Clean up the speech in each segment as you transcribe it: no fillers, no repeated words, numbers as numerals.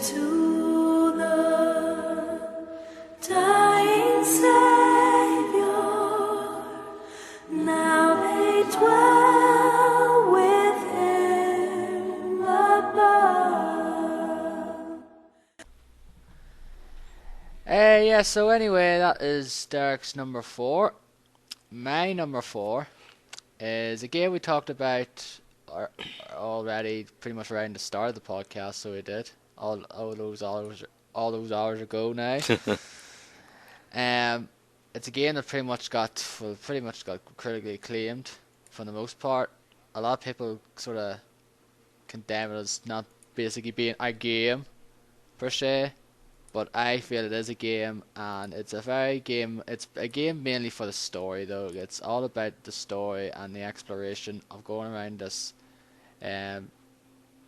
to the dying Savior. Now they dwell with him above. Yeah, so anyway, that is Derek's number 4. My number 4 is a game we talked about already pretty much right in the start of the podcast, so we did. All those hours ago now. It's a game that pretty much got critically acclaimed for the most part. A lot of people sort of condemn it as not basically being a game per se, but I feel it is a game, and it's a game mainly for the story though. It's all about the story and the exploration of going around this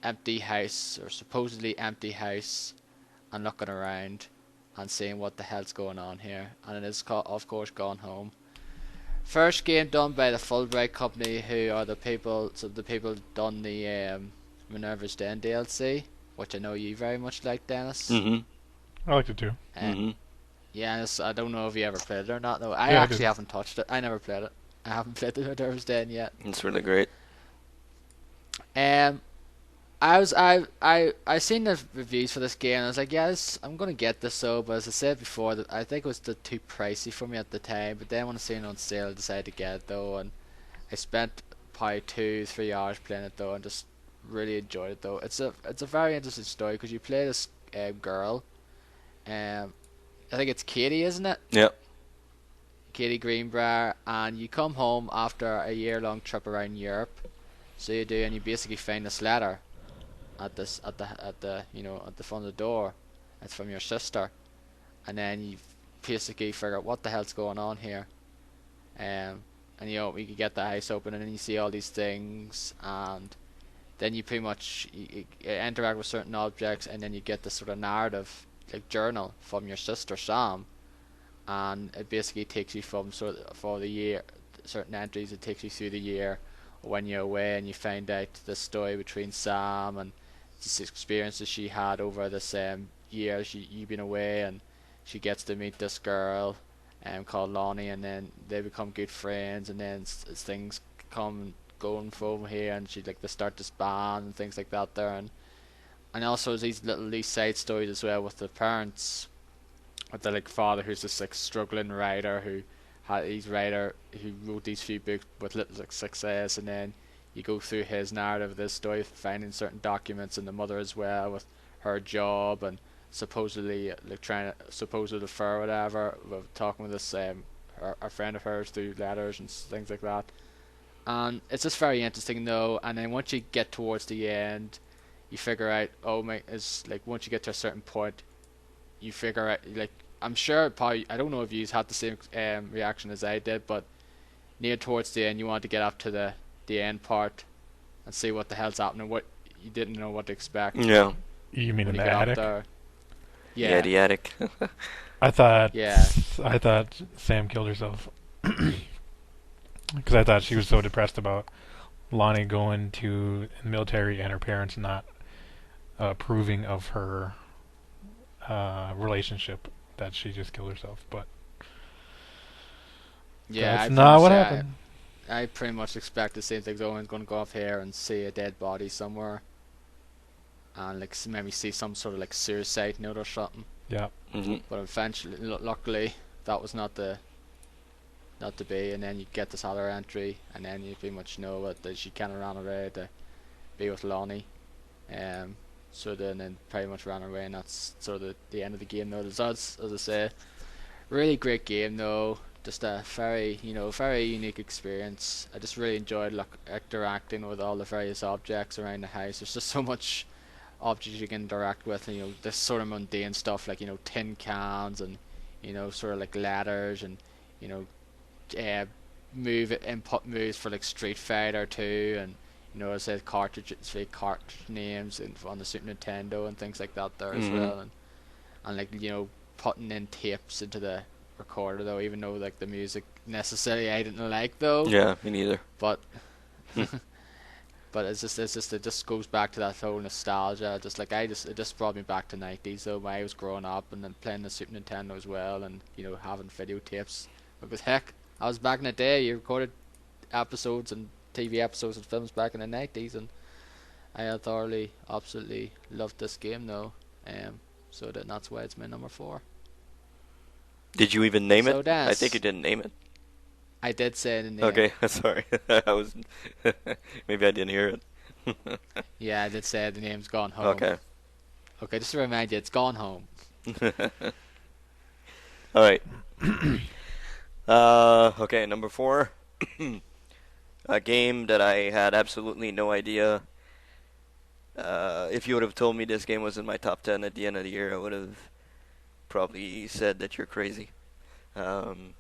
empty house, or supposedly empty house, and looking around and seeing what the hell's going on here. And it is of course Gone Home. First game done by the Fulbright company, who are the people done the Minerva's Den DLC, which I know you very much like, Dennis. I liked it too. Yeah, I don't know if you ever played it or not. No, I actually haven't touched it. I never played it. I haven't played the Minerva's Den yet. It's really great. I seen the reviews for this game, and I was like, yes, I'm gonna get this. So, but as I said before, that I think it was too pricey for me at the time. But then when I seen it on sale, I decided to get it though, and I spent probably 2-3 hours playing it though, and just really enjoyed it though. It's a very interesting story because you play this girl. I think it's Katie, isn't it? Yep. Katie Greenbrier, and you come home after a year-long trip around Europe. So you do, and you basically find this letter at the front of the door. It's from your sister, and then you basically figure out what the hell's going on here. And we could get the house open, and then you see all these things, and then you pretty much you interact with certain objects, and then you get this sort of narrative, like journal from your sister Sam, and it basically takes you from for the year, certain entries. It takes you through the year when you're away, and you find out the story between Sam and the experiences she had over this year you've been away, and she gets to meet this girl called Lonnie, and then they become good friends, and then as things come going from here, and they start this band and things like that there, and also these side stories as well with the parents, with the father who's this struggling writer who wrote these few books with little success, and then you go through his narrative of this story, finding certain documents, and the mother as well with her job and supposedly supposed affair or whatever, talking with this a friend of hers through letters and things like that. And it's just very interesting though. And then once you get towards the end, you figure out, once you get to a certain point, you figure out, I'm sure probably, I don't know if you had the same reaction as I did, but near towards the end you want to get up to the end part and see what the hell's happening, what you didn't know what to expect. Yeah. You mean in the attic? Yeah, the attic. I thought Sam killed herself because I thought she was so depressed about Lonnie going to the military and her parents not approving of her relationship that she just killed herself. But yeah, that's not what happened. I pretty much expect the same thing. Owen's going to go off here and see a dead body somewhere, and maybe see some sort of suicide note or something. Yeah. Mm-hmm. But eventually, luckily, that was not to be. And then you get this other entry, and then you pretty much know that she kind of ran away to be with Lonnie. So then pretty much ran away, and that's sort of the end of the game. Though, as I say, really great game though. Just a very unique experience. I just really enjoyed interacting with all the various objects around the house. There's just so much objects you can interact with, and this sort of mundane stuff like tin cans and sort of ladders and input moves for Street Fighter 2, and I said cartridge names on the Super Nintendo and things like that there as well, and putting in tapes into the recorder though, even though the music necessarily I didn't like though. Yeah, me neither. But But it just goes back to that whole nostalgia. Just like it just brought me back to '90s. So when I was growing up and then playing the Super Nintendo as well, and having videotapes. Because heck, I was back in the day. You recorded episodes and TV episodes and films back in the '90s, and I thoroughly, absolutely loved this game though. So that's why it's my number 4. Did you even name So it? that's- I think you didn't name it. I did say the name. Okay, sorry. I was maybe I didn't hear it. Yeah, I did say the name's Gone Home. Okay. Okay, just to remind you, it's Gone Home. All right. Okay, number 4. A game that I had absolutely no idea. If you would have told me this game was in my top 10 at the end of the year, I would have probably said that you're crazy. And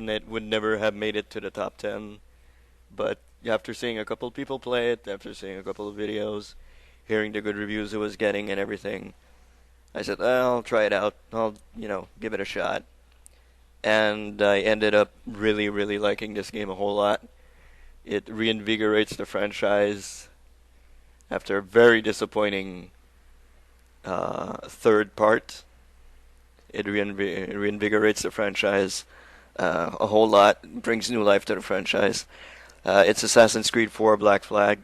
it would never have made it to the top 10. But after seeing a couple of people play it, after seeing a couple of videos, hearing the good reviews it was getting and everything, I said, I'll try it out. I'll, give it a shot. And I ended up really, really liking this game a whole lot. It reinvigorates the franchise after a very disappointing third part. It reinvigorates the franchise a whole lot, brings new life to the franchise. It's Assassin's Creed 4 Black Flag.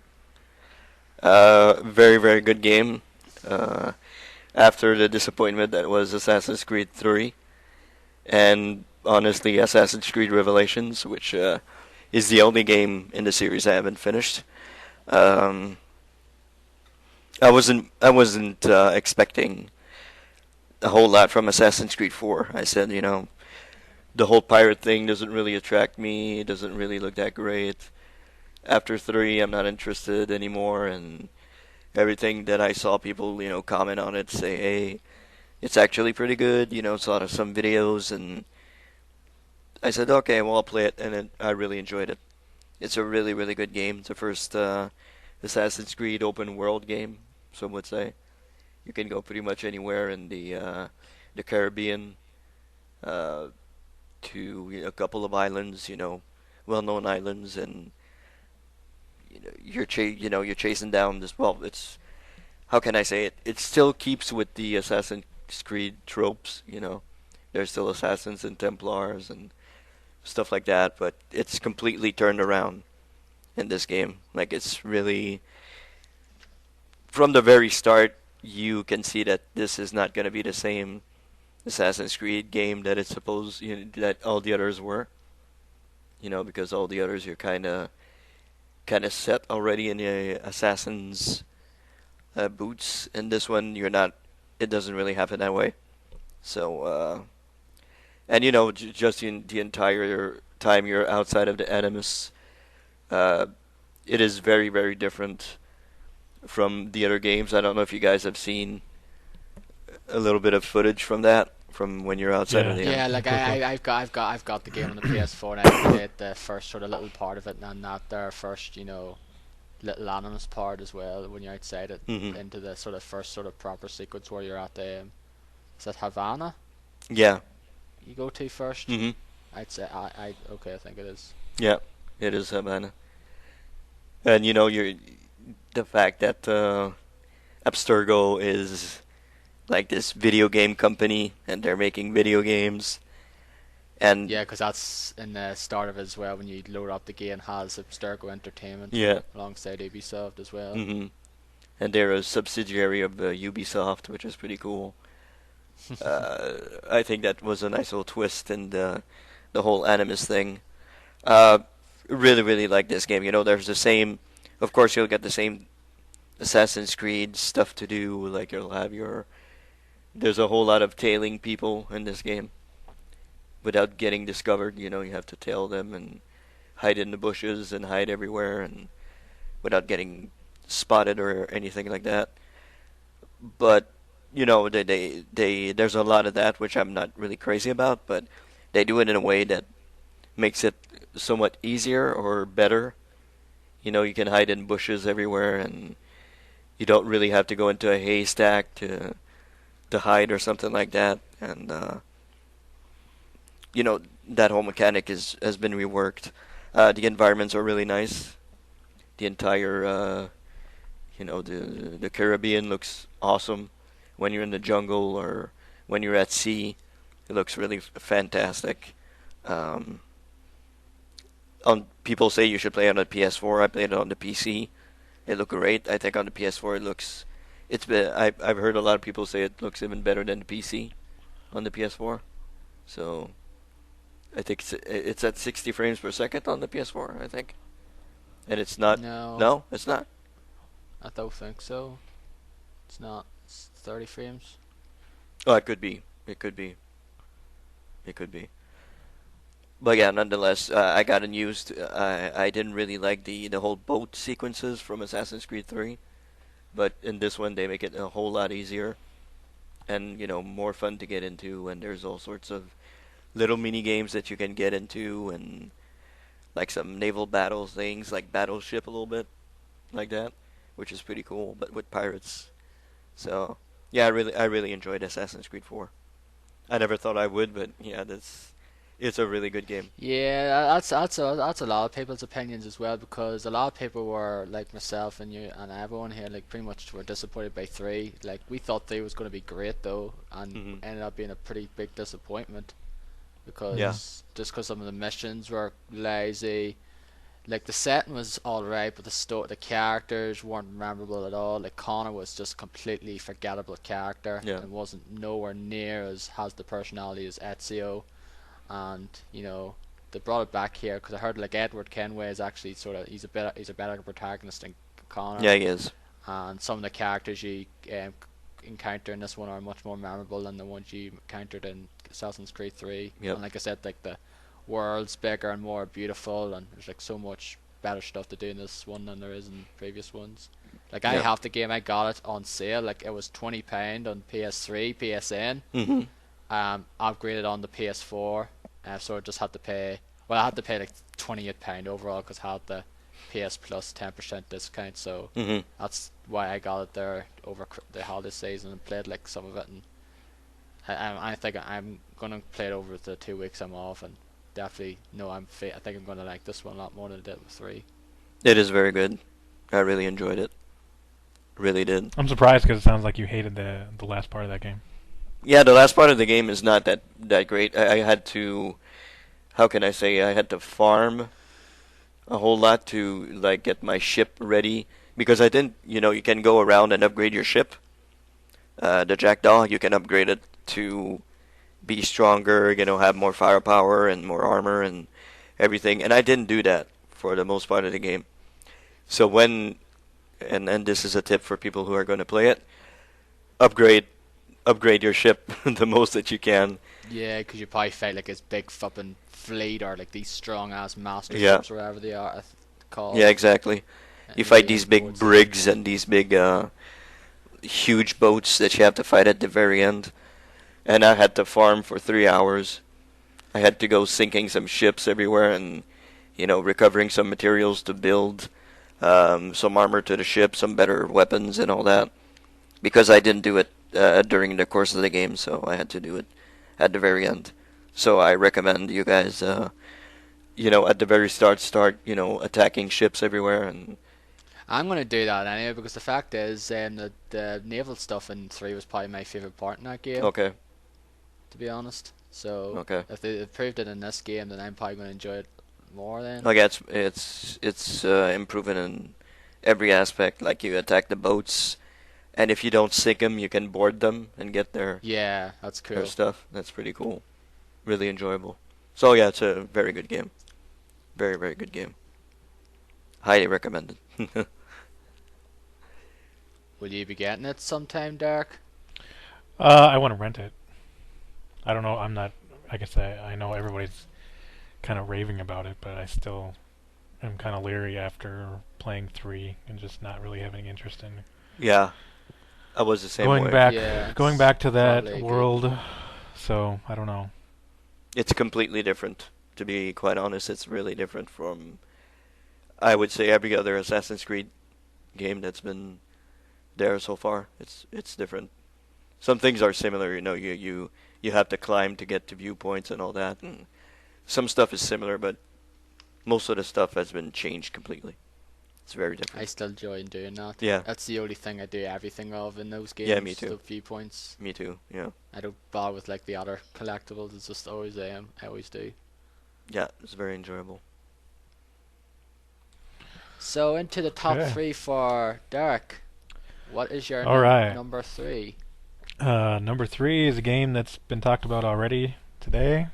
Very, very good game. After the disappointment that was Assassin's Creed 3, and honestly Assassin's Creed Revelations, which is the only game in the series I haven't finished. I wasn't expecting a whole lot from Assassin's Creed 4. I said, the whole pirate thing doesn't really attract me. It doesn't really look that great. After 3, I'm not interested anymore, and everything that I saw people, comment on it, say, hey, it's actually pretty good, saw some videos, and I said, okay, well, I'll play it, and I really enjoyed it. It's a really, really good game. It's the first Assassin's Creed open world game, some would say. You can go pretty much anywhere in the Caribbean, to a couple of islands, well-known islands, and you're chasing down this. Well, it's, how can I say it? It still keeps with the Assassin's Creed tropes. There's still assassins and Templars and stuff like that, but it's completely turned around in this game. Like, it's really, from the very start, you can see that this is not going to be the same Assassin's Creed game that it's supposed, that all the others were. Because all the others you're kind of set already in the assassin's boots. And this one you're not. It doesn't really happen that way. So, and just in the entire time you're outside of the Animus, it is very, very different from the other games. I don't know if you guys have seen a little bit of footage from that, from when you're outside of the Yeah, like I've got the game on the PS4, and I played the first sort of little part of it, and not their first, little Animus part as well. When you're outside it, into the sort of first sort of proper sequence where you're at the, is that Havana? Yeah. You go to first. I'd say I think it is. Yeah, it is Havana. And you're the fact that Abstergo is like this video game company, and they're making video games. And yeah, because that's in the start of it as well. When you load up the game, has Abstergo Entertainment. Yeah. Alongside Ubisoft as well. And they're a subsidiary of Ubisoft, which is pretty cool. I think that was a nice little twist in the whole Animus thing. Really, really like this game. There's the same. Of course, you'll get the same Assassin's Creed stuff to do. Like, you'll have there's a whole lot of tailing people in this game. Without getting discovered, you have to tail them and hide in the bushes and hide everywhere, and without getting spotted or anything like that. But there's a lot of that which I'm not really crazy about, but they do it in a way that makes it somewhat easier or better. You can hide in bushes everywhere, and you don't really have to go into a haystack to hide or something like that. And that whole mechanic has been reworked. The environments are really nice. The entire the Caribbean looks awesome. When you're in the jungle or when you're at sea, it looks really fantastic. Um, people say you should play on the PS4. I played it on the PC. It looked great. I think on the PS4 it looks. I've heard a lot of people say it looks even better than the PC on the PS4. So I think it's at 60 frames per second on the PS4. I think, and it's not. No, No, it's not. I don't think so. It's not. It's 30 frames. Oh, it could be. It could be. It could be. But yeah, nonetheless, I got unused. I didn't really like the whole boat sequences from Assassin's Creed 3, but in this one they make it a whole lot easier and more fun to get into. And there's all sorts of little mini games that you can get into, and like some naval battle things, like Battleship a little bit, like that, which is pretty cool. But with pirates, so yeah, I really enjoyed Assassin's Creed 4. I never thought I would, but yeah, it's a really good game. Yeah, that's a lot of people's opinions as well, because a lot of people were like myself and you and everyone here, like pretty much were disappointed by 3. Like we thought 3 was going to be great though, and Mhm. ended up being a pretty big disappointment because Yeah. just because some of the missions were lazy. Like the setting was alright, but the characters weren't memorable at all. Like Connor was just completely forgettable character, Yeah. and wasn't nowhere near as has the personality as Ezio. And they brought it back here because I heard like Edward Kenway is actually he's a better protagonist than Connor. Yeah, he is. And some of the characters you encounter in this one are much more memorable than the ones you encountered in Assassin's Creed 3. Yep. And like I said, like the world's bigger and more beautiful, and there's like so much better stuff to do in this one than there is in previous ones. Like I Yep. have the game, I got it on sale. Like it was £20 on PS3, PSN. Hmm. Upgraded on the PS4, so I just had to pay. Well, I had to pay like £28 overall because I had the PS Plus 10% discount. So Hmm. that's why I got it there over the holiday season and played like some of it. And I think I'm gonna play it over the 2 weeks I'm off, and definitely I think I'm gonna like this one a lot more than I did with 3. It is very good. I really enjoyed it. Really did. I'm surprised because it sounds like you hated the last part of that game. Yeah, the last part of the game is not that great. I had to, how can I say, I had to farm a whole lot to like get my ship ready because I didn't, you can go around and upgrade your ship. The Jackdaw, you can upgrade it to be stronger, have more firepower and more armor and everything. And I didn't do that for the most part of the game. So and this is a tip for people who are going to play it, upgrade your ship the most that you can. Yeah, because you probably fight like this big fucking fleet or like these strong ass master Yeah. ships or whatever they are called. Yeah, exactly. You fight these big brigs and these big, huge boats that you have to fight at the very end. And I had to farm for 3 hours. I had to go sinking some ships everywhere and, recovering some materials to build some armor to the ship, some better weapons and all that. Because I didn't do it during the course of the game, so I had to do it at the very end. So I recommend you guys, at the very start, attacking ships everywhere. And I'm gonna do that anyway because the fact is, the naval stuff in 3 was probably my favorite part in that game. okay, To be honest, so okay. if they improved it in this game, then I'm probably gonna enjoy it more. Then. Okay, it's improving in every aspect. Like you attack the boats, and if you don't sink them, you can board them and get their Yeah, that's cool. stuff. That's pretty cool. Really enjoyable. So yeah, it's a very good game. Very, very good game. Highly recommended. Will you be getting it sometime, Dark? I want to rent it. I don't know. I'm not. I guess I know everybody's kind of raving about it, but I still am kind of leery after playing 3 and just not really having interest in Yeah, I was the same going way. back. Yeah, Going back to probably that good. world. So I don't know. It's completely different. To be quite honest, it's really different from, I would say, every other Assassin's Creed game that's been there so far. It's different. Some things are similar, you have to climb to get to viewpoints and all that, and some stuff is similar, but most of the stuff has been changed completely. It's very I different. still enjoy doing that. Yeah. That's the only thing I do everything of in those games. Yeah, me too. The viewpoints. Me too. Yeah. I don't bother with like the other collectibles. It's just always them. I always do. Yeah, it's very enjoyable. So into the top Okay. 3 for Derek. What is your All right. number 3? Number 3 is a game that's been talked about already today,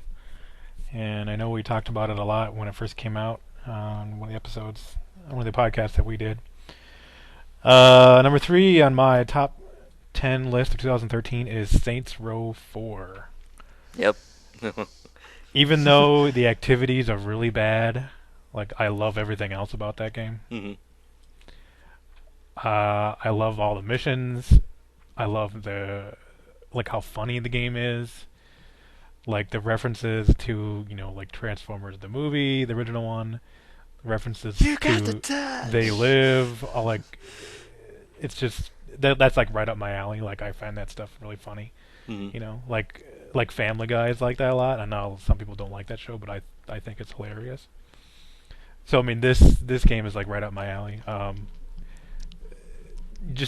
and I know we talked about it a lot when it first came out on one of the episodes, one of the podcasts that we did. Number 3 on my top 10 list of 2013 is Saints Row 4. Yep. Even though the activities are really bad, like I love everything else about that game. Hmm. I love all the missions. I love like how funny the game is. Like the references to, like Transformers the movie, the original one. References You got the to touch. They Live. All like, it's just that's like right up my alley. Like I find that stuff really funny. Hmm. Like Family Guy is like that a lot. I know some people don't like that show, but I think it's hilarious. So I mean, this game is like right up my alley.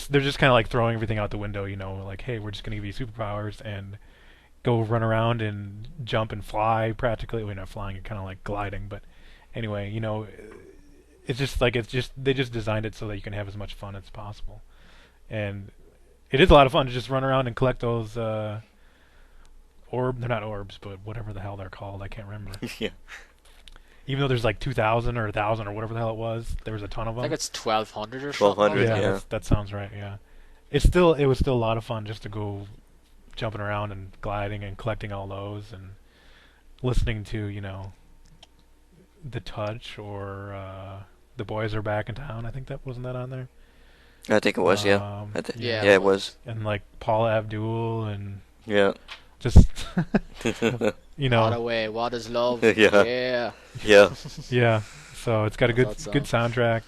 They're just kind of like throwing everything out the window, like, hey, we're just gonna give you superpowers and go run around and jump and fly practically. We're not flying, you're kind of like gliding, but anyway, it's just they just designed it so that you can have as much fun as possible, and it is a lot of fun to just run around and collect those they're not orbs, but whatever the hell they're called, I can't remember. Yeah. Even though there's like 2,000 or 1,000 or whatever the hell it was, there was a ton of I them. think it's 1200 or something. 1200, like that. yeah. That sounds right. Yeah, it was still a lot of fun just to go jumping around and gliding and collecting all those and listening to The Touch or The Boys Are Back in Town. I think that wasn't that on there. I think it was, yeah. Yeah, Yeah, it was. And like Paula Abdul and Yeah. just What away, what is love? Yeah. Yeah. Yeah. yeah. So it's got a Love good that song. good soundtrack.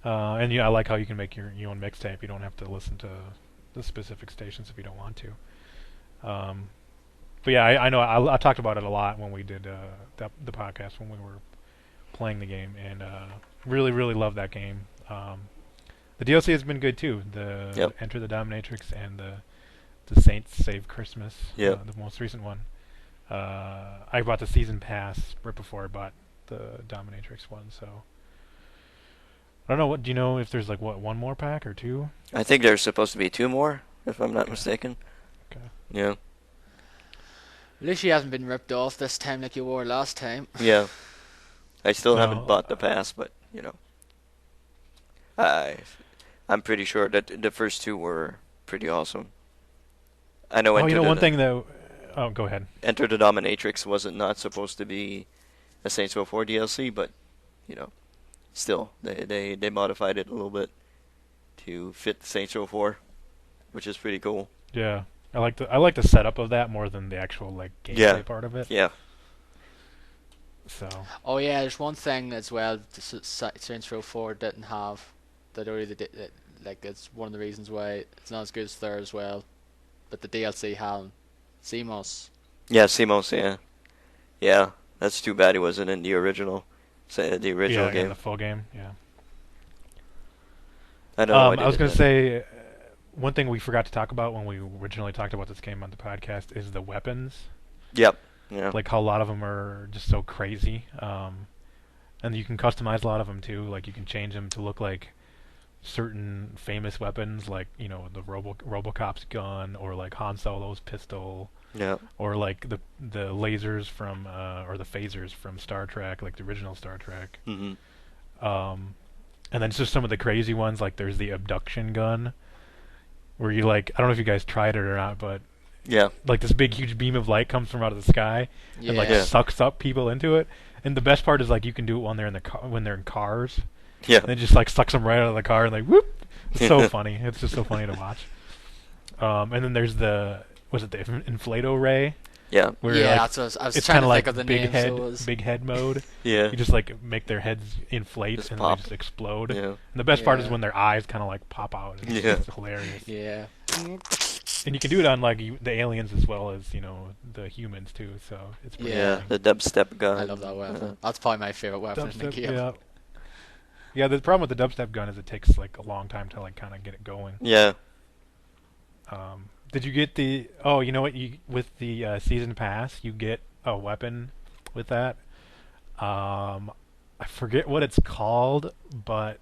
And I like how you can make your own mixtape. You don't have to listen to the specific stations if you don't want to. But yeah, I know I talked about it a lot when we did the podcast when we were playing the game, and really really love that game. The DLC has been good too. The Yep. Enter the Dominatrix and the Saints Save Christmas. Yep. The most recent one. I bought the season pass right before I bought the Dominatrix one, so I don't know. Do you know if there's like one more pack or two? I think there's supposed to be 2 more, if I'm not Okay. mistaken. Okay. Yeah. At least you haven't been ripped off this time like you were last time. Yeah. I still No, haven't bought the pass, but I'm pretty sure that the first 2 were pretty awesome. I know. One thing that. Oh, go ahead. Enter the Dominatrix wasn't not supposed to be a Saints Row 4 DLC, but still they modified it a little bit to fit Saints Row 4, which is pretty cool. Yeah, I like the setup of that more than the actual like gameplay Yeah. part of it. Yeah. So Oh yeah, there's one thing as well Saints Row 4 didn't have that already did, like it's one of the reasons why it's not as good as there as well. But the DLC had CMOS. Yeah, Simos, yeah. Yeah, that's too bad he wasn't in the original yeah, game. the full game. Yeah. I don't know. why they I was did gonna that. say one thing we forgot to talk about when we originally talked about this game on the podcast is the weapons. Yep. Yeah. Like how a lot of them are just so crazy, and you can customize a lot of them too. Like you can change them to look like certain famous weapons, like the RoboCop's gun, or like Han Solo's pistol, Yeah. or like the lasers from or the phasers from Star Trek, like the original Star Trek. Hmm. And then just some of the crazy ones, like there's the abduction gun, where you like I don't know if you guys tried it or not, but Yeah. like this big huge beam of light comes from out of the sky Yeah. and like Yeah. sucks up people into it. And the best part is like you can do it when they're in when they're in cars. Yeah. And it just like sucks them right out of the car and like whoop. It's so funny. It's just so funny to watch. And then there's the Inflato Ray, Yeah. where Yeah, like, that's what I was it's trying kind to of like think of the big name. head So it was, big head mode. Yeah. You just like make their heads inflate Just and pop. they just explode. Yeah. And the best part is Yeah. when their eyes kind of like pop out. It's Yeah. just hilarious. yeah. And you can do it on like the aliens as well as the humans too. So it's pretty Yeah. amazing. The dubstep gun. I love that weapon. That's probably my favorite weapon in the Dubstep, game. yeah. Yeah, the problem with the dubstep gun is it takes like a long time to like kind of get it going. Yeah. Did you get the? Oh, you know what? You with the season pass, you get a weapon with that. I forget what it's called, but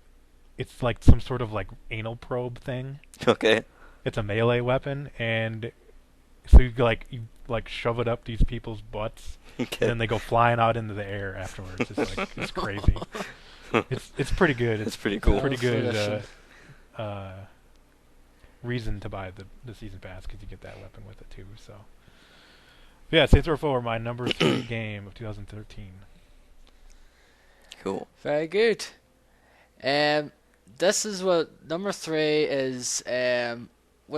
it's like some sort of like anal probe thing. Okay. It's a melee weapon, and so you shove it up these people's butts, and Okay. then they go flying out into the air afterwards. It's like it's crazy. It's pretty good. It's pretty It's cool. a pretty good Fruition. reason to buy the season pass because you get that weapon with it too. So yeah, Saints Row 4, my number 3 game of 2013. Cool. Very good. This is what number 3 is. Well,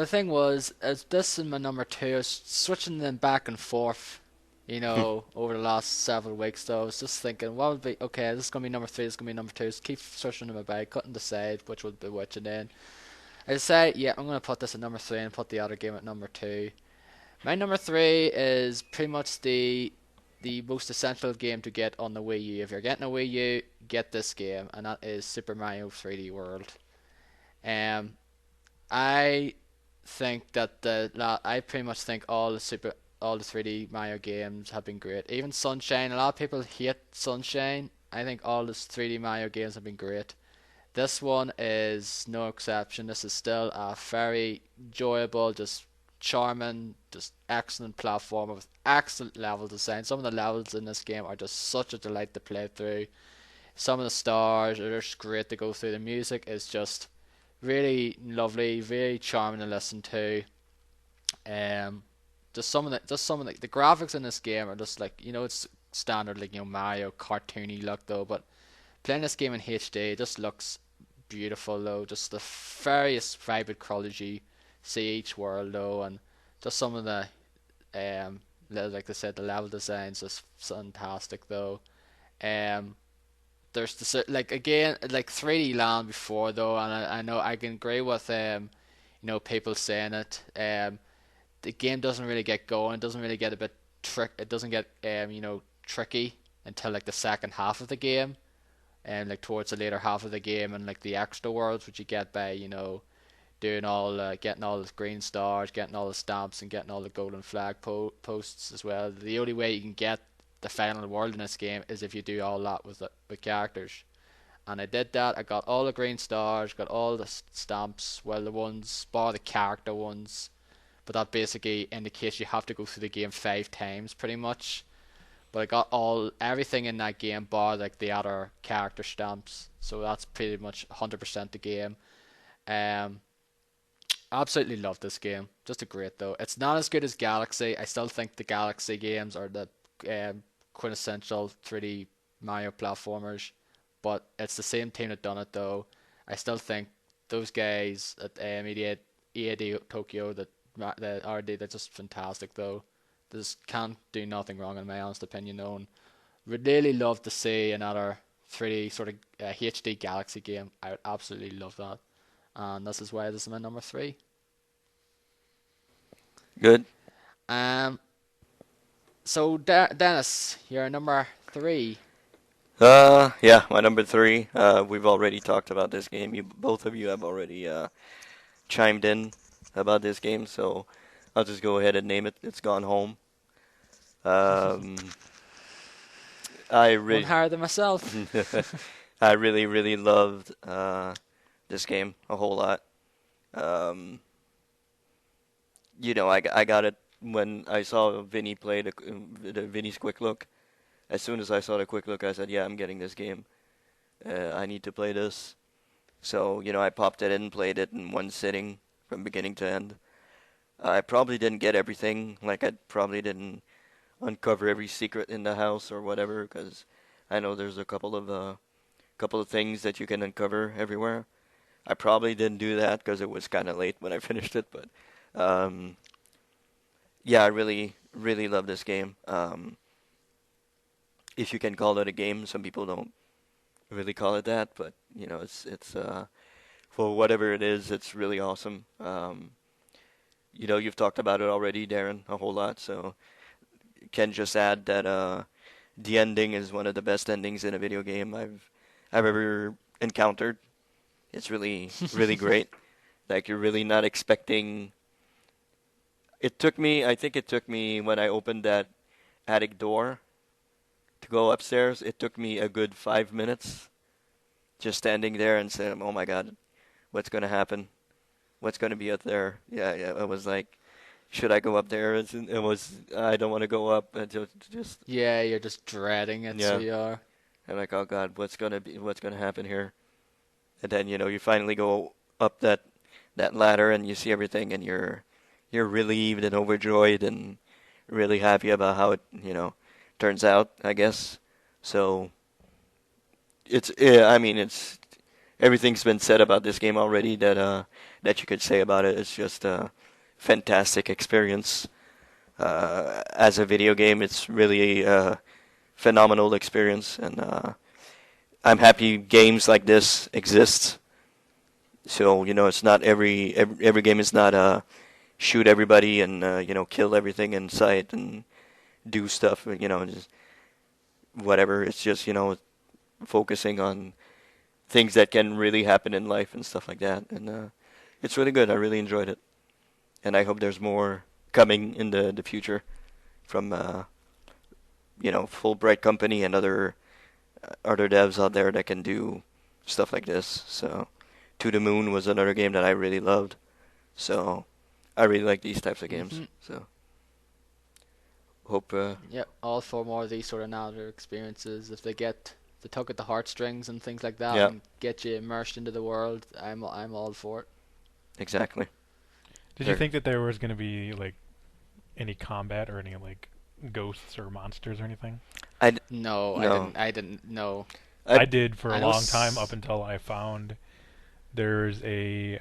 the thing was, as this and my number 2, I was switching them back and forth. Over the last several weeks, though, I was just thinking, what would be okay? This is gonna be number 3. This is gonna be number 2. Just keep switching them about, couldn't decide which would be which, and then I decided, yeah, I'm gonna put this at number 3 and put the other game at number 2. My number 3 is pretty much the most essential game to get on the Wii U. If you're getting a Wii U, get this game, and that is Super Mario 3D World. Um, I think that I pretty much think all the 3D Mario games have been great. Even Sunshine, a lot of people hate Sunshine. I think all the 3D Mario games have been great. This one is no exception. This is still a very enjoyable, just charming, just excellent platformer with excellent level design. Some of the levels in this game are just such a delight to play through. Some of the stars are just great to go through. The music is just really lovely, very charming to listen to. The graphics in this game are just like, it's standard, like, Mario cartoony look though, but playing this game in HD just looks beautiful though. Just the various vibrant colors you see each world though, and just some of the like I said, the level designs just fantastic though. There's like, again, like 3D Land before though, and I know I can agree with people saying it. The game doesn't really get going. It doesn't really get a bit It doesn't get tricky until like the second half of the game, and like towards the later half of the game, and like the extra worlds which you get by doing getting all the green stars, getting all the stamps, and getting all the golden flag posts as well. The only way you can get the final world in this game is if you do all that with characters. And I did that. I got all the green stars, got all the stamps, well, the ones, bar the character ones. But that basically indicates you have to go through the game 5 times, pretty much. But I got everything in that game, bar like the other character stamps. So that's pretty much 100% the game. Absolutely love this game. Just a great though. It's not as good as Galaxy. I still think the Galaxy games are the quintessential 3D Mario platformers. But it's the same team that done it though. I still think those guys at 88 Tokyo that they're just fantastic though. They just can't do nothing wrong in my honest opinion though. And would really love to see another 3D sort of HD Galaxy game. I would absolutely love that. And this is why this is my number 3. Good. So Dennis, you're number 3. Yeah, my number 3. We've already talked about this game. Both of you have already chimed in about this game, so I'll just go ahead and name it. It's Gone Home. One higher than myself. I really, really loved this game a whole lot. I got it when I saw Vinny play the Vinny's Quick Look. As soon as I saw the Quick Look, I said, yeah, I'm getting this game. I need to play this. So, I popped it in, played it in one sitting from beginning to end. I probably didn't get everything. Like, I probably didn't uncover every secret in the house or whatever, because I know there's a couple of things that you can uncover everywhere. I probably didn't do that because it was kind of late when I finished it, but yeah, I really, really love this game. If you can call it a game, some people don't really call it that, but it's for whatever it is, it's really awesome. You've talked about it already, Darren, a whole lot, so can just add that the ending is one of the best endings in a video game I've ever encountered. It's really really great. Like you're really not expecting. I think it took me when I opened that attic door to go upstairs. It took me a good 5 minutes just standing there and saying, "Oh my God, what's gonna happen? What's gonna be up there?" Yeah, yeah. I was like, should I go up there? I don't want to go up. And just Yeah, you're just dreading it, so Yeah. you are. I'm like, oh God, what's gonna happen here? And then you finally go up that ladder and you see everything and you're relieved and overjoyed and really happy about how it turns out, I guess. So I mean it's everything's been said about this game already that you could say about it. It's just a fantastic experience. As a video game, it's really a phenomenal experience, and I'm happy games like this exist. So it's not every game is not shoot everybody and kill everything in sight and do stuff. Just whatever. It's just focusing on things that can really happen in life and stuff like that. And it's really good. I really enjoyed it, and I hope there's more coming in the future from Fulbright Company and other devs out there that can do stuff like this. So, To the Moon was another game that I really loved. So, I really like these types of games. So, hope. Yep, all for more of these sort of narrative experiences. If they tug at the heartstrings and things like that, Yeah. and get you immersed into the world, I'm all for it. Exactly. Did you think that there was going to be like any combat or any like ghosts or monsters or anything? No, No. I didn't know. I did for I a know long time up until I found there's a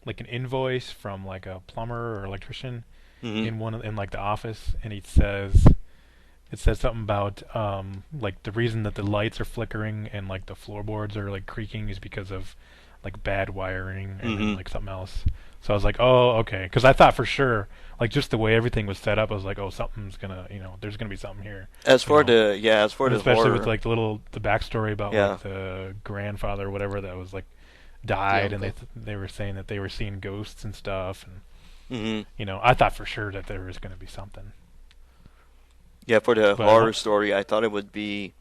like an invoice from like a plumber or electrician in like the office, and it says something about like the reason that the lights are flickering and like the floorboards are like creaking is because of like bad wiring and then, like something else. So I was like, oh, okay, because I thought for sure, like just the way everything was set up, I was like, oh, something's gonna, there's gonna be something here. As for the Especially horror, with like the backstory about Yeah. like the grandfather or whatever that was like died, The and uncle. they were saying that they were seeing ghosts and stuff, and hmm I thought for sure that there was gonna be something. yeah, for the But horror story, I thought it would be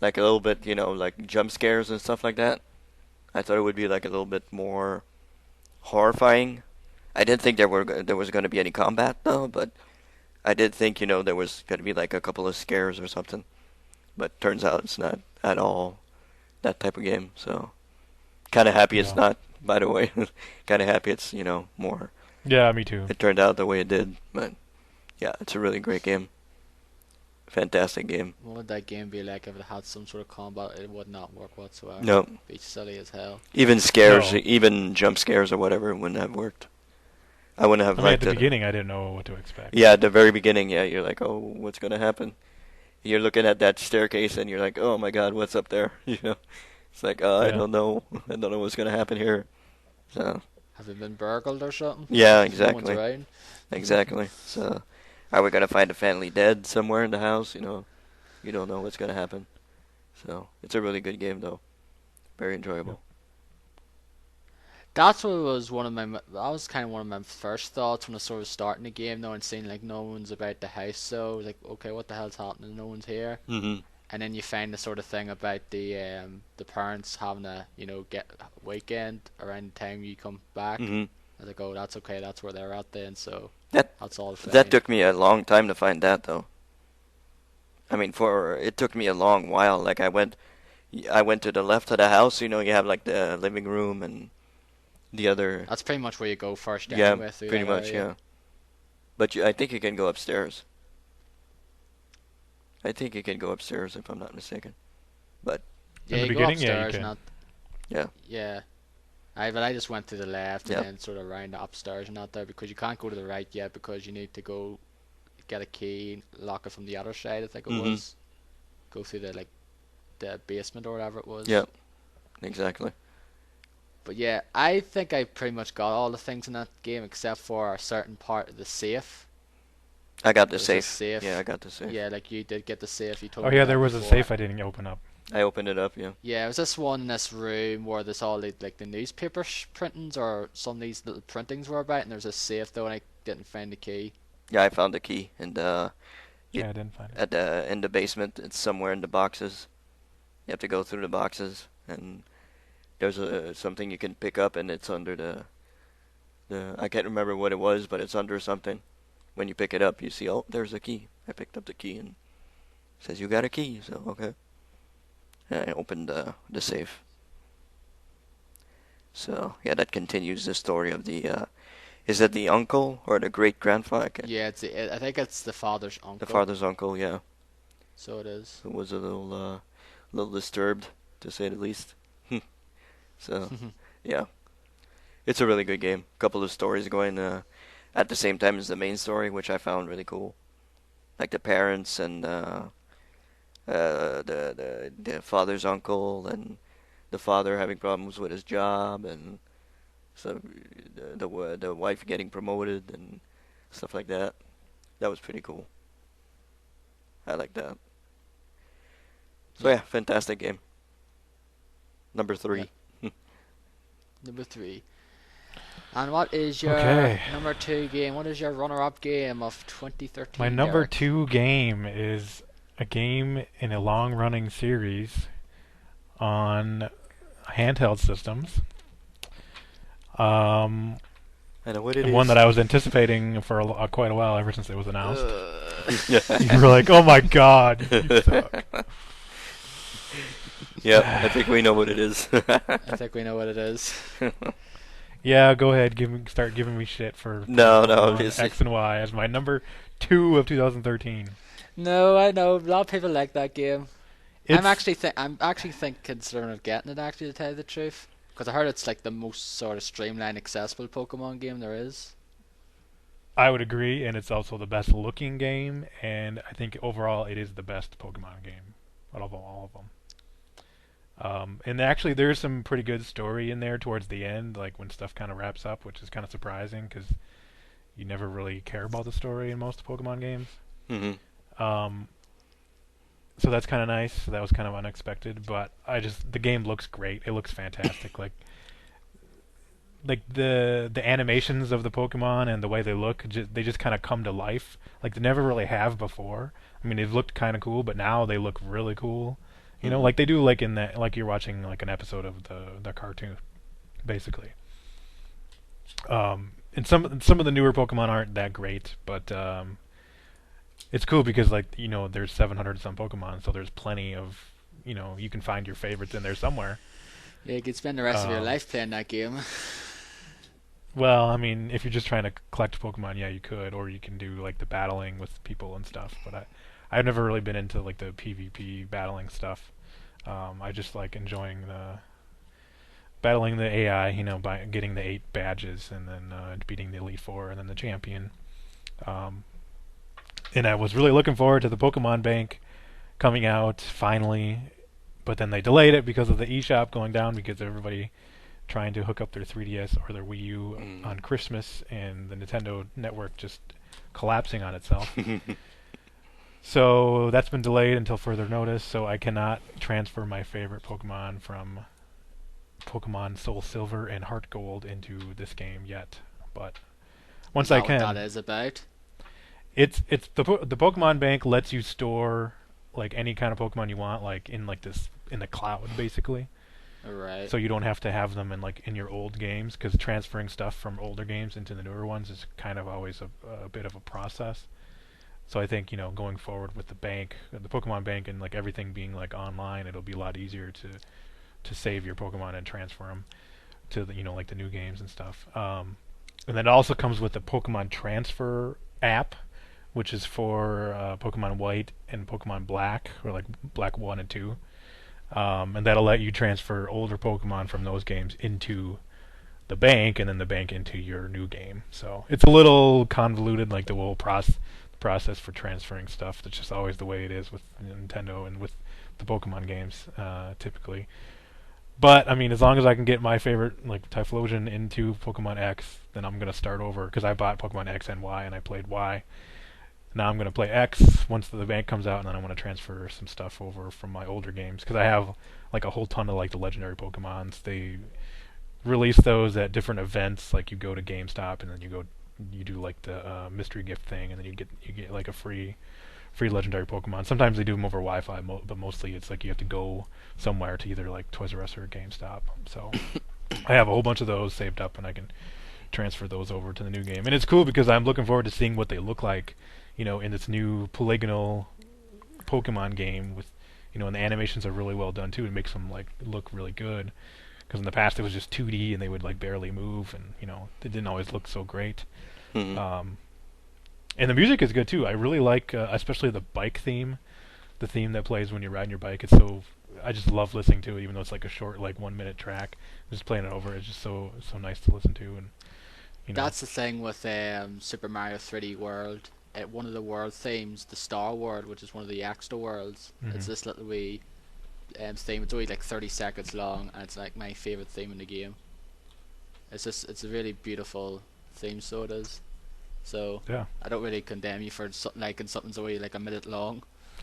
like a little bit, like jump scares and stuff like that. I thought it would be like a little bit more horrifying. I didn't think there was going to be any combat though, but I did think there was going to be like a couple of scares or something. But turns out it's not at all that type of game. So kind of happy it's Yeah. not. By the way, kind of happy it's more. Yeah, me too. It turned out the way it did. But yeah, it's a really great game. Fantastic game. What would that game be like if it had some sort of combat? It would not work whatsoever. No, Be silly as hell. even scares, No. even jump scares or whatever, it wouldn't have worked. I wouldn't have I mean, at liked the it. beginning, I didn't know what to expect. Yeah, at the very beginning, yeah, you're like, oh, what's gonna happen? You're looking at that staircase and you're like, oh my God, what's up there? It's like, I Yeah. don't know. I don't know what's gonna happen here. So Have you been burgled or something? yeah, No one's exactly, around. exactly. So are we gonna find a family dead somewhere in the house? You don't know what's gonna happen. So it's a really good game though, very enjoyable. That's what was that was kind of one of my first thoughts when I sort of starting the game though and seeing like no one's about the house, so like okay, what the hell's happening? No one's here. hmm And then you find the sort of thing about the parents having a get weekend around the time you come back. hmm I was like, oh, that's okay, that's where they're at then. So That that's all fine. that took me a long time to find that though. I mean, it took me a long while. Like I went to the left of the house. You have like the living room and the other. That's pretty much where you go first. Yeah, Anyway, through pretty that much, area. yeah. But I think you can go upstairs. I think you can go upstairs if I'm not mistaken. But Yeah, In the you go beginning, yeah, you upstairs. can. Not yeah, yeah. But I just went to the left Yeah. and then sort of around the upstairs and out there because you can't go to the right yet because you need to go get a key, lock it from the other side. I think it Mhm. was. Go through the basement or whatever it was. yeah, exactly. But yeah, I think I pretty much got all the things in that game except for a certain part of the safe. I got the There's a safe. safe. Yeah, I got the safe. Yeah, like you did get the safe. You told Oh me yeah, that there was a before. safe I didn't open up. I opened it up. Yeah. Yeah, it was this one in this room where there's all like the newspaper printings or some of these little printings were about, and there's a safe though, and I didn't find the key. Yeah, I found the key, and Yeah, I didn't find it. at the in the basement. It's somewhere in the boxes. You have to go through the boxes, and there's something you can pick up, and it's under the I can't remember what it was, but it's under something. When you pick it up, you see, oh, there's a key. I picked up the key, and it says you got a key. So okay. And I opened the safe. So yeah, that continues the story of the. Is it the uncle or the great grandfather? Yeah, I think it's the father's uncle. The father's uncle, yeah. So it is. Who was a little disturbed, to say the least. So, yeah, it's a really good game. Couple of stories going at the same time as the main story, which I found really cool. Like the parents and the father's uncle and the father having problems with his job and so the wife getting promoted and stuff like that. That was pretty cool. I like that. So yeah, fantastic game. Number 3. Number 3. And what is your number 2 game? What is your runner-up game of 2013? My number Derek? 2 game is a game in a long-running series on handheld systems. I know what it is. One that I was anticipating for quite a while, ever since it was announced. You were like, "Oh my god, you suck." Yeah, I think we know what it is. I think we know what it is. Yeah, go ahead, start giving me shit for No, X and Y as my number 2 of 2013. No, I know a lot of people like that game. It's, I'm actually considering of getting it, actually, to tell you the truth, because I heard it's like the most sort of streamlined, accessible Pokemon game there is. I would agree, and it's also the best looking game, and I think overall it is the best Pokemon game out of all of them. And actually, there's some pretty good story in there towards the end, like when stuff kind of wraps up, which is kind of surprising because you never really care about the story in most Pokemon games. Mm-hmm. So that's kind of nice. That was kind of unexpected, but the game looks great. It looks fantastic. like the animations of the Pokemon and the way they look, they just kind of come to life. Like they never really have before. I mean, they've looked kind of cool, but now they look really cool. You know, like they do, like in that, like you're watching like an episode of the cartoon, basically. And some of the newer Pokemon aren't that great, but it's cool because like there's 700 some Pokemon, so there's plenty of you can find your favorites in there somewhere. Yeah, you could spend the rest of your life playing that game. Well, I mean, if you're just trying to collect Pokemon, yeah, you could, or you can do like the battling with people and stuff. But I've never really been into like the PvP battling stuff. I just like enjoying battling the AI, by getting the 8 badges and then beating the Elite Four and then the champion. And I was really looking forward to the Pokemon Bank coming out finally, but then they delayed it because of the eShop going down because everybody trying to hook up their 3DS or their Wii U on Christmas and the Nintendo network just collapsing on itself. So that's been delayed until further notice, so I cannot transfer my favorite Pokemon from Pokemon Soul Silver and Heart Gold into this game yet. But once I can. What that is about? It's the Pokemon Bank lets you store like any kind of Pokemon you want, like in the cloud basically. Right. So you don't have to have them in your old games, because transferring stuff from older games into the newer ones is kind of always a bit of a process. So I think going forward with the bank, the Pokemon Bank, and like everything being like online, it'll be a lot easier to save your Pokemon and transfer them to the like the new games and stuff. And then it also comes with the Pokemon Transfer app, which is for Pokemon White and Pokemon Black, or like Black 1 and 2. And that'll let you transfer older Pokemon from those games into the bank, and then the bank into your new game. So it's a little convoluted, like the whole process for transferring stuff. That's just always the way it is with Nintendo and with the Pokemon games, typically. But I mean, as long as I can get my favorite, like Typhlosion, into Pokemon X, then I'm gonna start over, because I bought Pokemon X and Y and I played Y. Now I'm going to play X once the bank comes out, and then I want to transfer some stuff over from my older games because I have like a whole ton of like the legendary Pokemons. They release those at different events. Like you go to GameStop, and then you do like the mystery gift thing, and then you get like a free legendary Pokemon. Sometimes they do them over Wi-Fi, but mostly it's like you have to go somewhere to either like Toys R Us or GameStop. So I have a whole bunch of those saved up, and I can transfer those over to the new game. And it's cool because I'm looking forward to seeing what they look like, in this new polygonal Pokemon game with, and the animations are really well done too. It makes them like look really good. Because in the past it was just 2D and they would like barely move, and they didn't always look so great. Mhm. And the music is good too. I really like, especially the bike theme, the theme that plays when you're riding your bike. I just love listening to it, even though it's like a short, like 1 minute track. Just playing it over, it's just so nice to listen to, and That's the thing with Super Mario 3D World. One of the world themes, the Star World, which is one of the extra worlds, it's Mhm. this little wee theme. It's only like 30 seconds long, and it's like my favorite theme in the game. It's a really beautiful theme, so it is. So Yeah. I don't really condemn you for something liking something's only like a minute long.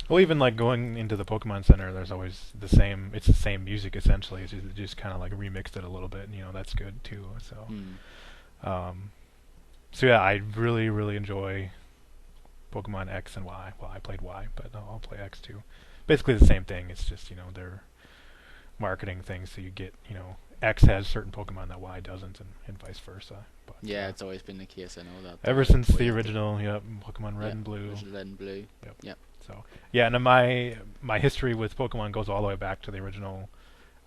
Well, even like going into the Pokemon Center, there's always the same. It's the same music essentially. It's just kind of like remixed it a little bit, and that's good too. Um, so yeah, I really really enjoy Pokemon X and Y. Well, I played Y, but I'll play X too. Basically the same thing. It's just they're marketing things, so you get X has certain Pokemon that Y doesn't, and vice versa. But Yeah, it's always been the case. I know that. ever since the original, Pokemon Red and Blue. Red and Blue. Yep. Yep. So yeah, and my history with Pokemon goes all the way back to the original,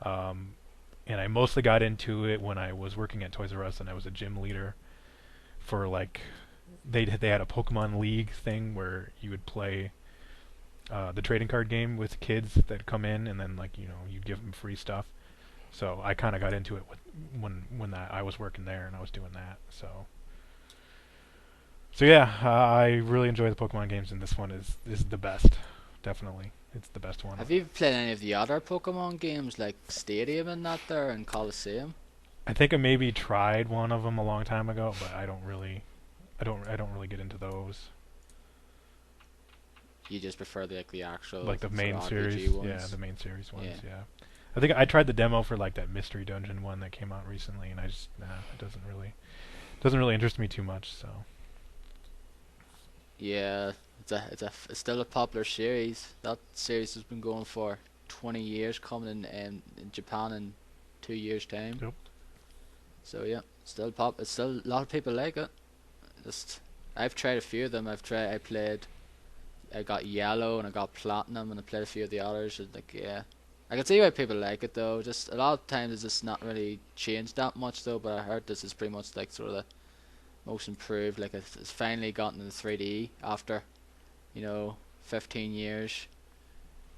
and I mostly got into it when I was working at Toys R Us and I was a gym leader for like they had a Pokemon League thing where you would play the trading card game with kids that come in, and then like you'd give them free stuff. So I kind of got into it when I was working there and I was doing that. So yeah, I really enjoy the Pokemon games, and this one is the best. Definitely, it's the best one. Have you played any of the other Pokemon games like Stadium and that there and Coliseum? I think I maybe tried one of them a long time ago, but I don't really get into those. You just prefer the actual Like the sort main of RPG series, ones? yeah, the main series ones, Yeah. yeah. I think I tried the demo for like that mystery dungeon one that came out recently, and I just it doesn't really interest me too much. So Yeah, it's still a popular series. That series has been going for 20 years, coming in Japan in 2 years' time. Yep. So yeah, still pop. It's still a lot of people like it. I've tried a few of them. I got yellow and I got platinum and I played a few of the others. And yeah, I can see why people like it though. Just a lot of times it's just not really changed that much though. But I heard this is pretty much like sort of the most improved. Like it's finally gotten in 3D after 15 years.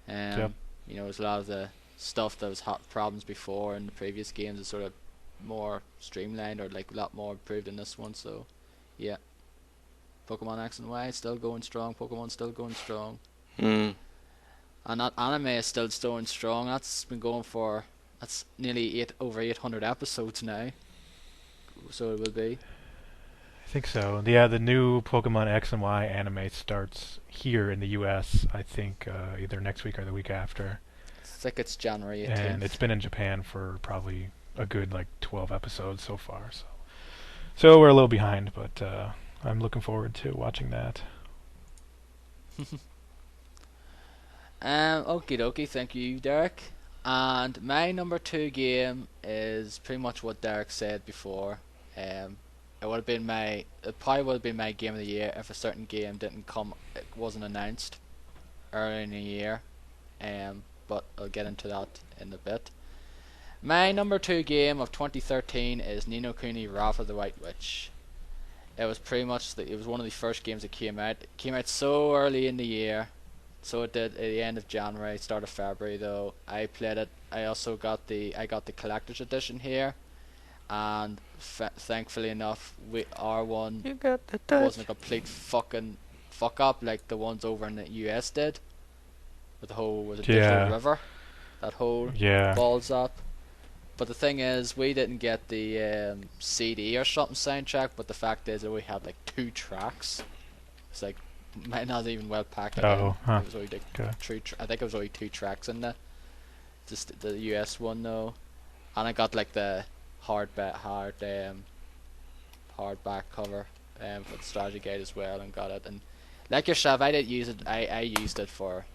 Yep. There's a lot of the stuff that was hot problems before in the previous games is sort of more streamlined or like a lot more improved in this one. So yeah, Pokemon X and Y still going strong. Pokemon still going strong. Mm. And that anime is still going strong. That's nearly over 800 episodes now. So it will be. I think so. Yeah, the new Pokemon X and Y anime starts here in the U.S. I think either next week or the week after. I think it's January 18th. And it's been in Japan for probably a good like 12 episodes so far. So we're a little behind, but I'm looking forward to watching that. Okie dokie, thank you, Derek. And my number 2 game is pretty much what Derek said before. It probably would have been my game of the year if a certain game it wasn't announced early in the year. But I'll get into that in a bit. My number 2 game of 2013 is Ni no Kuni Wrath of the White Witch. It was pretty much it was one of the first games that came out. It came out so early in the year. So it did at the end of January, start of February though. I played it. I also got the collector's edition here, and thankfully enough, our one You got the touch. wasn't a complete fucking fuck up like the ones over in the US did. With the whole digital river, that whole balls up. But the thing is, we didn't get the CD or something soundtrack. But the fact is that we had like 2 tracks. It's like might not even well packed in. Oh, huh. It was only like Okay. I think it was only 2 tracks in there. Just the US one though, and I got like the hardback cover for the strategy guide as well, and got it. And like yourself, I did use it. I used it for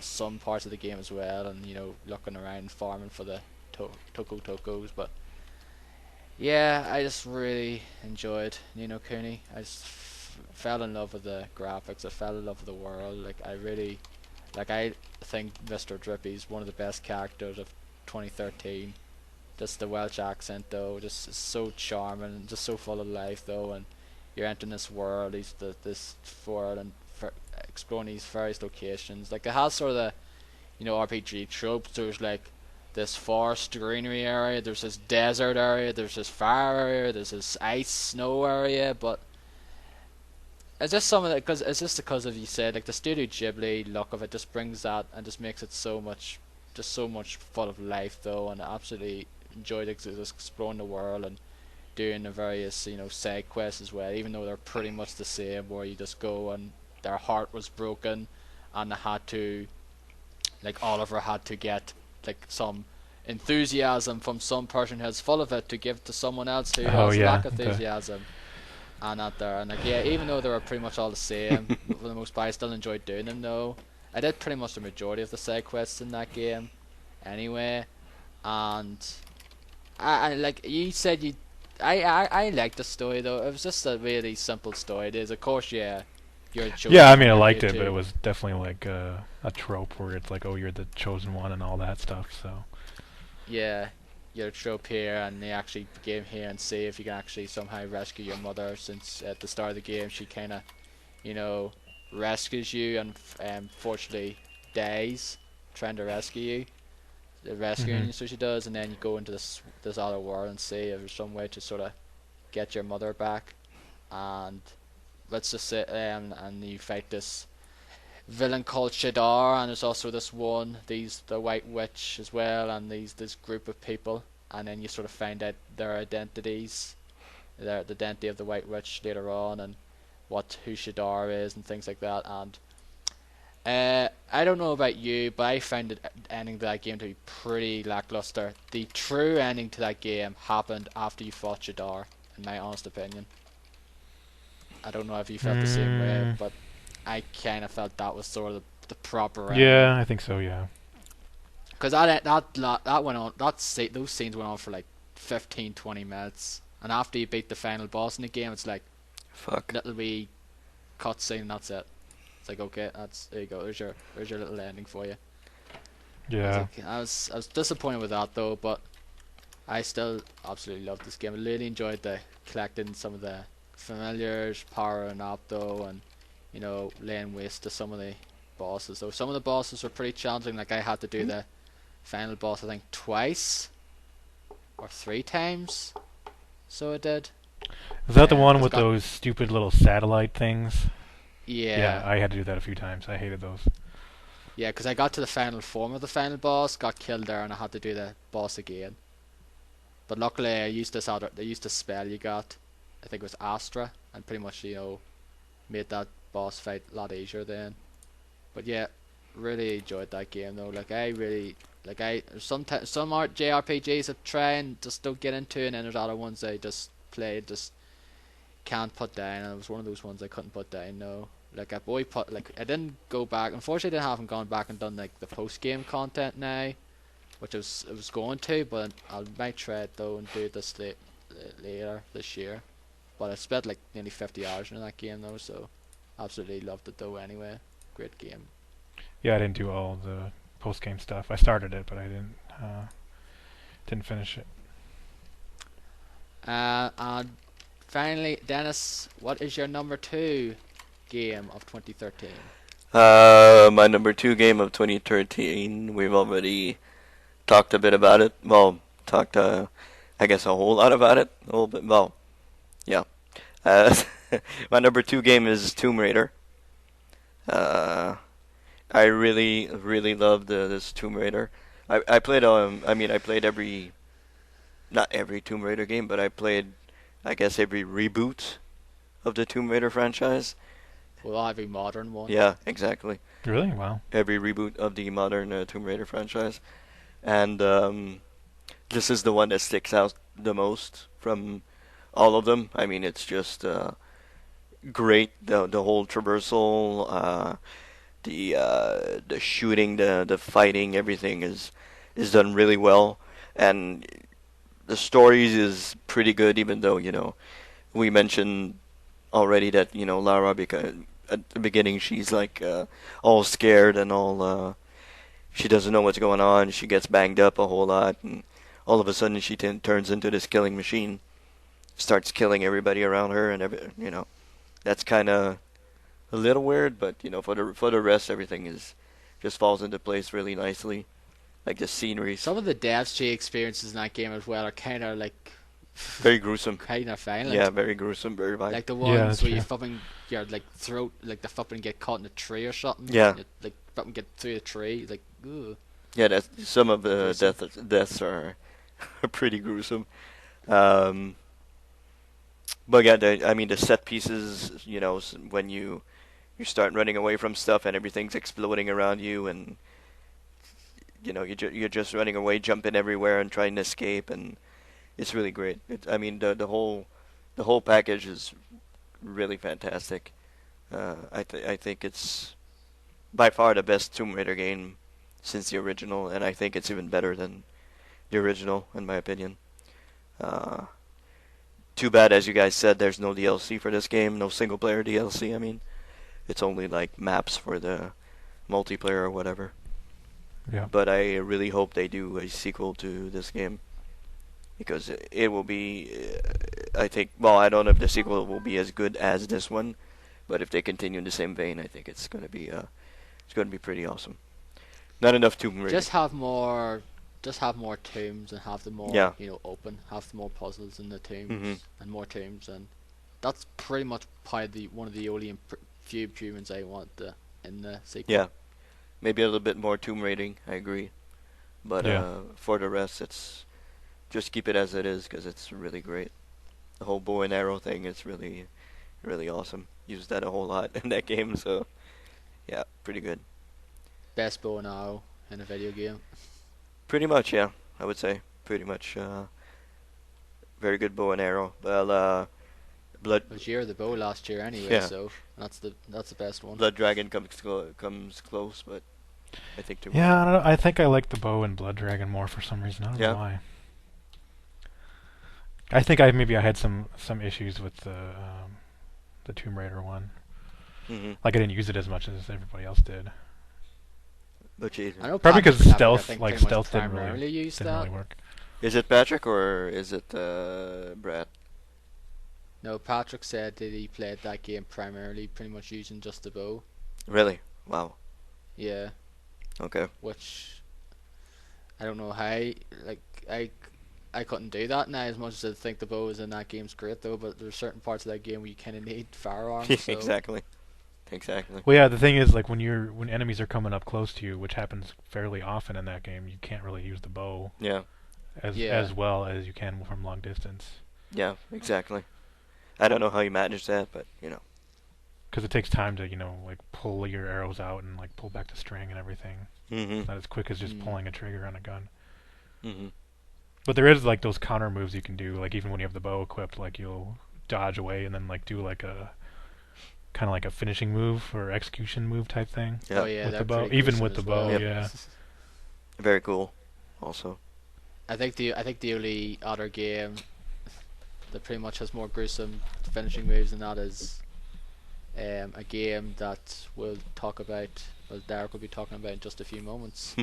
some parts of the game as well, and looking around farming for the tokos. But yeah, I just really enjoyed Cooney. I just fell in love with the graphics. I fell in love with the world. I think Mr. Drippy's one of the best characters of 2013. Just the Welsh accent though, just so charming, just so full of life though, and you're entering this world, this world, and exploring these various locations. Like it has sort of the RPG tropes. There's like this forest greenery area, there's this desert area, there's this fire area, there's this ice snow area, but it's just some of it because of you said like the Studio Ghibli look of it just brings that and just makes it so much full of life though, and I absolutely enjoyed just exploring the world and doing the various side quests as well, even though they're pretty much the same, where you just go and their heart was broken and they had to, like Oliver had to get like some enthusiasm from some person who's full of it to give to someone else who has lack of enthusiasm. And out there, and like even though they were pretty much all the same for the most part, I still enjoyed doing them though. I did pretty much the majority of the side quests in that game anyway, and I like you said I liked the story though. It was just a really simple story. It is, of course, you're chosen. Yeah, I mean, I liked it, but it was definitely like a trope where it's like, oh, you're the chosen one and all that stuff. So yeah, you're a trope here, and they actually game here and see if you can actually somehow rescue your mother. Since at the start of the game, she kind of, rescues you, and fortunately dies trying to rescue you. Rescuing you, so she does, and then you go into this other world and see if there's some way to sort of get your mother back, and let's just say, and you fight this villain called Shadar, and there's also the White Witch as well, and this group of people, and then you sort of find out their identities, the identity of the White Witch later on, and who Shadar is and things like that. And I don't know about you, but I found the ending to that game to be pretty lackluster. The true ending to that game happened after you fought Shadar, in my honest opinion. I don't know if you felt the same way, but I kind of felt that was sort of the proper ending. yeah, I think so. Yeah. Because that went on. Those scenes went on for like 15-20 minutes, and after you beat the final boss in the game, it's like Fuck. little wee cutscene, and that's it. It's like, okay, there you go. There's your little ending for you. Yeah. I was disappointed with that though, but I still absolutely loved this game. I really enjoyed collecting some of the familiars, powering up though, and laying waste to some of the bosses. Though some of the bosses were pretty challenging. Like I had to do the final boss I think twice or 3 times. So I did. Is that the one with got- those stupid little satellite things? Yeah. I had to do that a few times. I hated those. Yeah, because I got to the final form of the final boss, got killed there, and I had to do the boss again. But luckily, I used this spell you got. I think it was Astra, and pretty much made that boss fight a lot easier then. But yeah, really enjoyed that game though. Like I really some JRPGs I try and just don't get into, and then there's other ones I just played just can't put down, and it was one of those ones I couldn't put down. No, like I didn't go back. Unfortunately, I haven't gone back and done like the post game content now, which I was going to, but I might try it though and do it later this year. But I spent like nearly 50 hours in that game though, so absolutely loved it though. Anyway, great game. Yeah, I didn't do all the post game stuff. I started it, but I didn't finish it. And finally, Dennis, what is your number 2 game of 2013? My number 2 game of 2013. We've already talked a bit about it. Well, I guess a whole lot about it. A little bit. Well, yeah. My number 2 game is Tomb Raider. I really, really loved this Tomb Raider. I played not every Tomb Raider game, but I played, I guess, every reboot of the Tomb Raider franchise. Well, every modern one. Yeah, exactly. Really? Wow. Every reboot of the modern Tomb Raider franchise, and this is the one that sticks out the most from all of them. I mean, it's just great. The whole traversal, the shooting, the fighting, everything is done really well, and the stories is pretty good. Even though we mentioned already that Lara, because at the beginning she's like all scared and all she doesn't know what's going on. She gets banged up a whole lot, and all of a sudden she turns into this killing machine, starts killing everybody around her, and that's kind of a little weird. But for the rest, everything is just falls into place really nicely, like the scenery. Some of the deaths she experiences in that game as well are kind of like Very gruesome. kind of violent. Yeah, very gruesome, very violent. Like the Yeah, ones that's where you true. fucking your like throat, like the fucking get caught in a tree or something. Yeah. You, like fucking get through the tree. Like, ugh. Yeah, that's some of the Gruesome. deaths are pretty gruesome. Um, but yeah, I mean the set pieces, when you start running away from stuff and everything's exploding around you, and you're just running away, jumping everywhere and trying to escape, and it's really great. I mean the whole package is really fantastic. I think it's by far the best Tomb Raider game since the original, and I think it's even better than the original in my opinion. Uh, Too bad, as you guys said, there's no DLC for this game, no single player DLC. I mean, it's only like maps for the multiplayer or whatever. Yeah. But I really hope they do a sequel to this game, because it will be, I think, well, I don't know if the sequel will be as good as this one, but if they continue in the same vein, I think it's going to be pretty awesome. Not enough Tomb Raider. Just have more tombs and have them more, Yeah. open. Have some more puzzles in the tombs Mhm. and more tombs, and that's pretty much probably one of the only few improvements I want in the sequel. Yeah, maybe a little bit more Tomb Raiding, I agree. But Yeah. for the rest, it's just keep it as it is, because it's really great. The whole bow and arrow thing is really, really awesome. Used that a whole lot in that game, so yeah, pretty good. Best bow and arrow in a video game. Pretty much, yeah, I would say. Pretty much, very good bow and arrow. Well, Blood It was year of the bow last year anyway, Yeah. so that's the best one. Blood Dragon comes close, but I think Tomb Yeah, I, don't know, I think I like the bow and Blood Dragon more for some reason. I don't Yeah. know why. I think maybe I had some issues with the Tomb Raider one. hmm Like I didn't use it as much as everybody else did. But geez. I know Probably Patrick because Patrick, I stealth, think, like pretty much stealth, didn't primarily used didn't that. really work. Is it Patrick or is it Brad? No, Patrick said that he played that game primarily, pretty much using just the bow. Really? Wow. Yeah, Okay. which I don't know how. Like I couldn't do that now, as much as I think the bow is in that game's great though. But there's certain parts of that game where you kind of need firearms. So. Exactly. Exactly. Well, yeah, the thing is, like when enemies are coming up close to you, which happens fairly often in that game, you can't really use the bow Yeah. Yeah. as well as you can from long distance, Yeah. Exactly. I don't know how you manage that, but because it takes time to like pull your arrows out and like pull back the string and everything. Mhm. It's not as quick as just Mm. pulling a trigger on a gun. Mhm. But there is like those counter moves you can do, like even when you have the bow equipped, like you'll dodge away and then like do like a kind of like a finishing move or execution move type thing. Yeah. Oh yeah, with they're the bow, pretty even gruesome with as the bow, well. yeah. Very cool. Also. I think the only other game that pretty much has more gruesome finishing moves than that is a game that we'll talk about. Well, Derek will be talking about in just a few moments.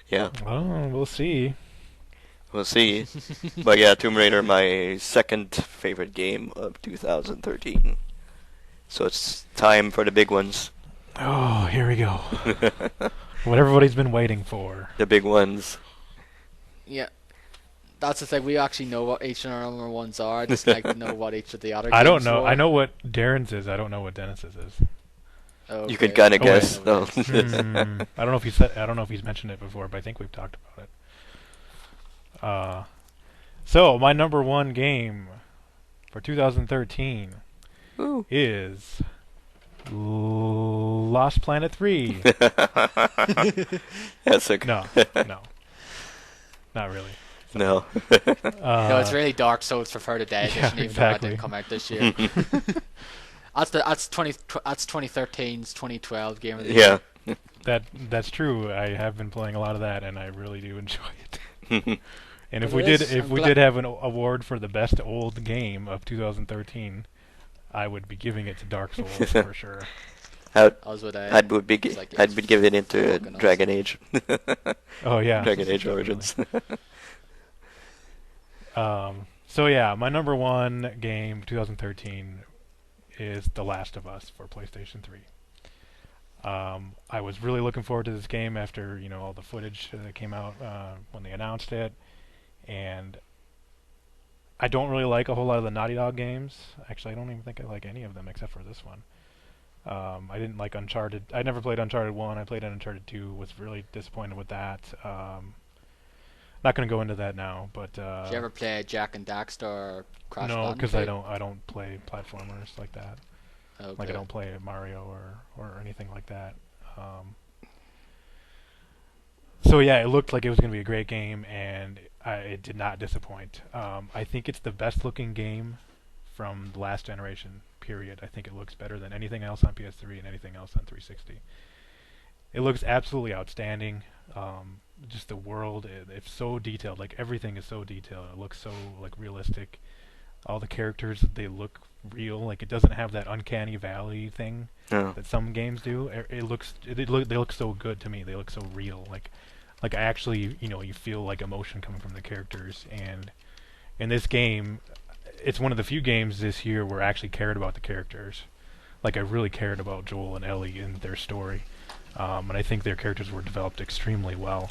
Yeah. Oh, we'll see. We'll see. But yeah, Tomb Raider, my second favorite game of 2013. So it's time for the big ones. Oh, here we go. What everybody's been waiting for. The big ones. Yeah, that's the thing. We actually know what each of our number ones are. I just like to know what each of the other. I don't games know. were. I know what Darren's is. I don't know what Dennis's is. Okay. You could kind of Oh, guess. wait. No. I don't know if he said. I don't know if he's mentioned it before, but I think we've talked about it. So my number one game for 2013 Ooh. is Lost Planet 3. That's a No, no, not really. no. No, it's really Dark Souls for Further Dead yeah, edition, even though that exactly. didn't come out this year. That's 2013's 2012 game of the Yeah. year. That's true. I have been playing a lot of that, and I really do enjoy it. And if Well, we it did, is. if I'm we glad- did have an award for the best old game of 2013, I would be giving it to Dark Souls for sure. I was with I'd would be it's like, I'd it's be giving it to fucking Dragon Age. Oh yeah, Dragon Age definitely. Origins. So yeah, my number one game 2013 is The Last of Us for PlayStation 3. I was really looking forward to this game after all the footage that came out when they announced it, and I don't really like a whole lot of the Naughty Dog games. Actually, I don't even think I like any of them except for this one. I didn't like Uncharted. I never played Uncharted 1. I played Uncharted 2. Was really disappointed with that. Not going to go into that now, but Did you ever play Jack and Daxter or Crash no, Bandicoot? because I don't play platformers like that. Okay. Like I don't play Mario or anything like that. So yeah, it looked like it was going to be a great game, and it did not disappoint. I think it's the best looking game from the last generation, period. I think it looks better than anything else on PS3 and anything else on 360. It looks absolutely outstanding. Just the world, it's so detailed. Like everything is so detailed. It looks so like realistic. All the characters, they look real. Like it doesn't have that uncanny valley thing No. that some games do. They look so good to me. They look so real. Like I actually, you feel like emotion coming from the characters. And in this game, it's one of the few games this year where I actually cared about the characters. Like I really cared about Joel and Ellie and their story. And I think their characters were developed extremely well.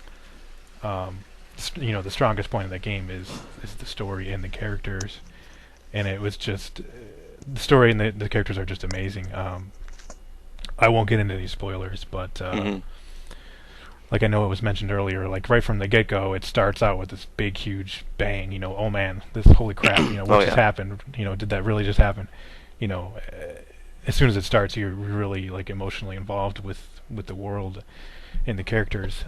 The strongest point of that game is the story and the characters, and it was just the story and the characters are just amazing. I won't get into these spoilers, but like I know it was mentioned earlier, like right from the get-go, it starts out with this big, huge bang. Oh man, this holy crap! What Oh, just yeah. happened? Did that really just happen? As soon as it starts, you're really like emotionally involved with the world and the characters,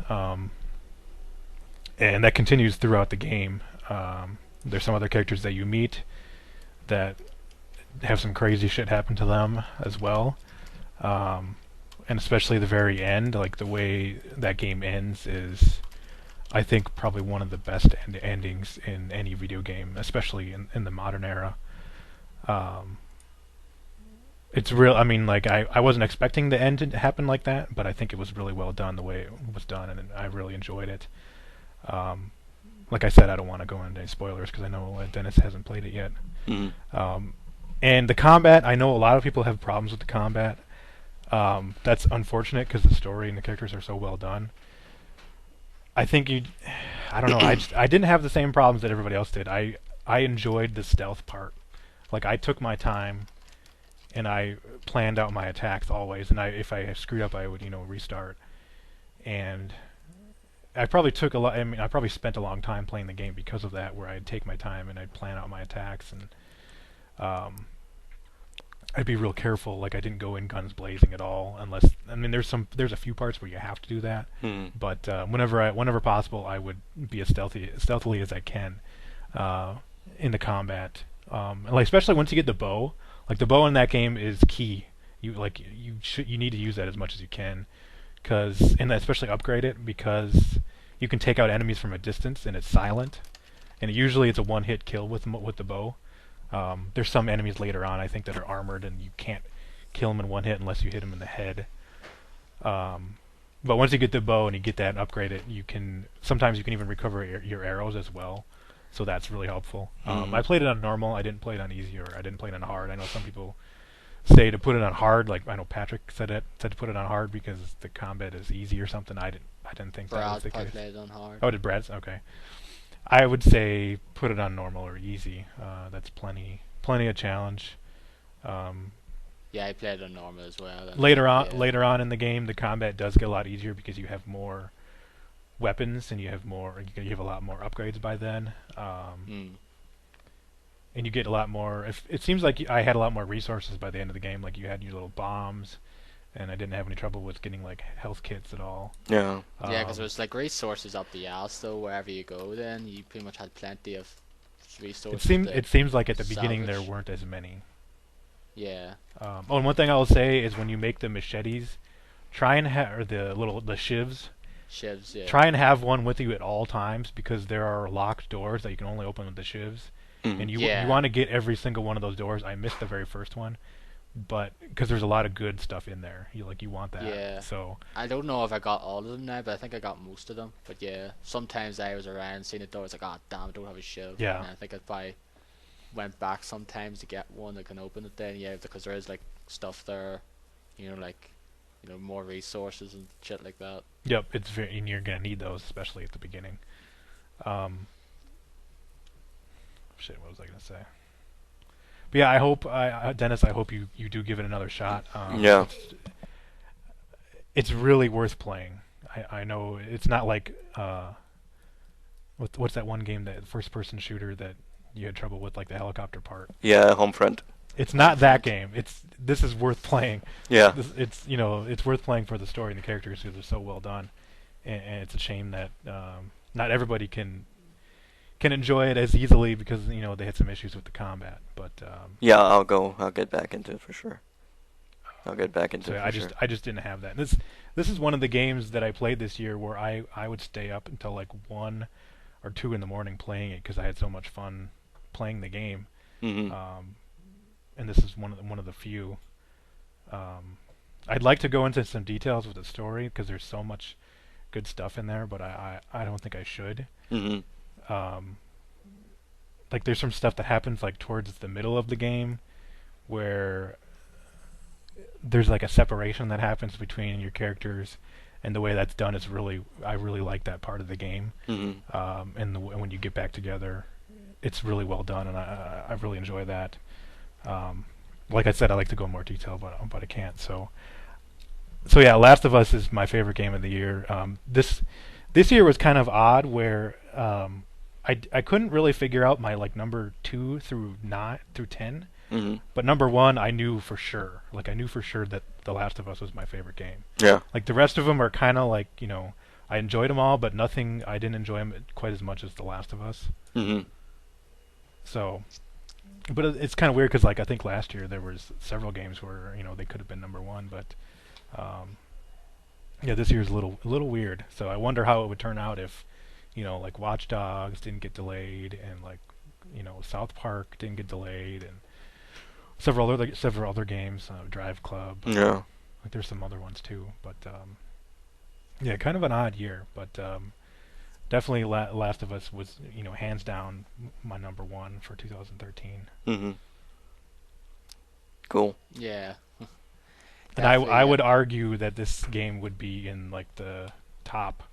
and that continues throughout the game. There's some other characters that you meet that have some crazy shit happen to them as well, and especially the very end, like the way that game ends is, I think, probably one of the best endings in any video game, especially in the modern era. It's real. I mean, like I wasn't expecting the end to happen like that, but I think it was really well done the way it was done, and I really enjoyed it. Like I said, I don't want to go into any spoilers because I know Dennis hasn't played it yet. And the combat, I know a lot of people have problems with the combat. That's unfortunate because the story and the characters are so well done. I think I don't know. I didn't have the same problems that everybody else did. I enjoyed the stealth part. Like I took my time, and I planned out my attacks always. And if I screwed up, I would restart. And I probably took a lot. I mean, I probably spent a long time playing the game because of that, where I'd take my time and I'd plan out my attacks, and I'd be real careful. Like I didn't go in guns blazing at all, unless there's a few parts where you have to do that. But whenever possible, I would be as stealthily as I can in the combat. Like especially once you get the bow. Like the bow in that game is key. You need to use that as much as you can, and especially upgrade it because you can take out enemies from a distance and it's silent, and usually it's a one-hit kill with the bow. There's some enemies later on I think that are armored and you can't kill them in one hit unless you hit them in the head. But once you get the bow and you get that and upgrade it, sometimes you can even recover your arrows as well. So that's really helpful. I played it on normal. I didn't play it on easy, or I didn't play it on hard. I know some people say to put it on hard. Like I know Patrick said to put it on hard because the combat is easy or something. I didn't think that was Brad the probably case. played on hard. Oh, did Brad's? Okay. I would say put it on normal or easy. That's plenty of challenge. Yeah, I played on normal as well. Later on in the game, the combat does get a lot easier because you have more weapons and you have a lot more upgrades by then. and you get a lot more. It seems like I had a lot more resources by the end of the game. Like you had your little bombs, and I didn't have any trouble with getting like health kits at all. Yeah. Yeah, because there's like resources up the ass though. Wherever you go, then you pretty much had plenty of resources. It seems like at the beginning there salvage. weren't as many. Yeah. Oh, and one thing I will say is when you make the machetes, try and have or the shivs. Shivs, yeah. Try and have one with you at all times because there are locked doors that you can only open with the shivs, and you Yeah. want to get every single one of those doors. I missed the very first one, but because there's a lot of good stuff in there, you want that. Yeah. So I don't know if I got all of them now, but I think I got most of them. But yeah, sometimes I was around seeing a door, it's like, oh damn, I don't have a shiv. Yeah. And I think if I went back sometimes to get one that can open it, then yeah, because there is like stuff there, like more resources and shit like that. yep, and you're gonna need those especially at the beginning. Shit, what was I gonna say? But yeah, I hope Dennis, I hope you do give it another shot. Yeah. It's really worth playing. I know it's not like what's that one game, that first person shooter that you had trouble with, like the helicopter part. Yeah, Homefront. It's not that game. This is worth playing. Yeah. It's worth playing for the story and the characters because they're so well done, and it's a shame that not everybody can enjoy it as easily because they had some issues with the combat. But Yeah, I'll get back into it for sure. I'll get back into so it for I sure. just didn't have that. This is one of the games that I played this year where I would stay up until like 1 or 2 in the morning playing it because I had so much fun playing the game. Mhm. And this is one of the few. I'd like to go into some details with the story because there's so much good stuff in there, but I don't think I should. Mhm. Like there's some stuff that happens like towards the middle of the game where there's like a separation that happens between your characters, and the way that's done is I really like that part of the game. Mhm. And when you get back together, it's really well done, and I really enjoy that. Like I said, I like to go in more detail, but I can't. So yeah, Last of Us is my favorite game of the year. This year was kind of odd, where I couldn't really figure out my like number 2 through 10, Mhm. but number 1 I knew for sure. Like I knew for sure that The Last of Us was my favorite game. Yeah. Like the rest of them are kind of like I enjoyed them all, but I didn't enjoy them quite as much as The Last of Us. Mhm. So. But it's kind of weird because, like, I think last year there was several games where they could have been number 1, but yeah, this year's a little weird. So I wonder how it would turn out if, like Watch Dogs didn't get delayed, and like, South Park didn't get delayed, and several other games, Drive Club. Yeah. Like there's some other ones too, but yeah, kind of an odd year, but definitely Last of Us was, hands down my number 1 for 2013. Mhm. Cool. Yeah. And I would argue that this game would be in like the top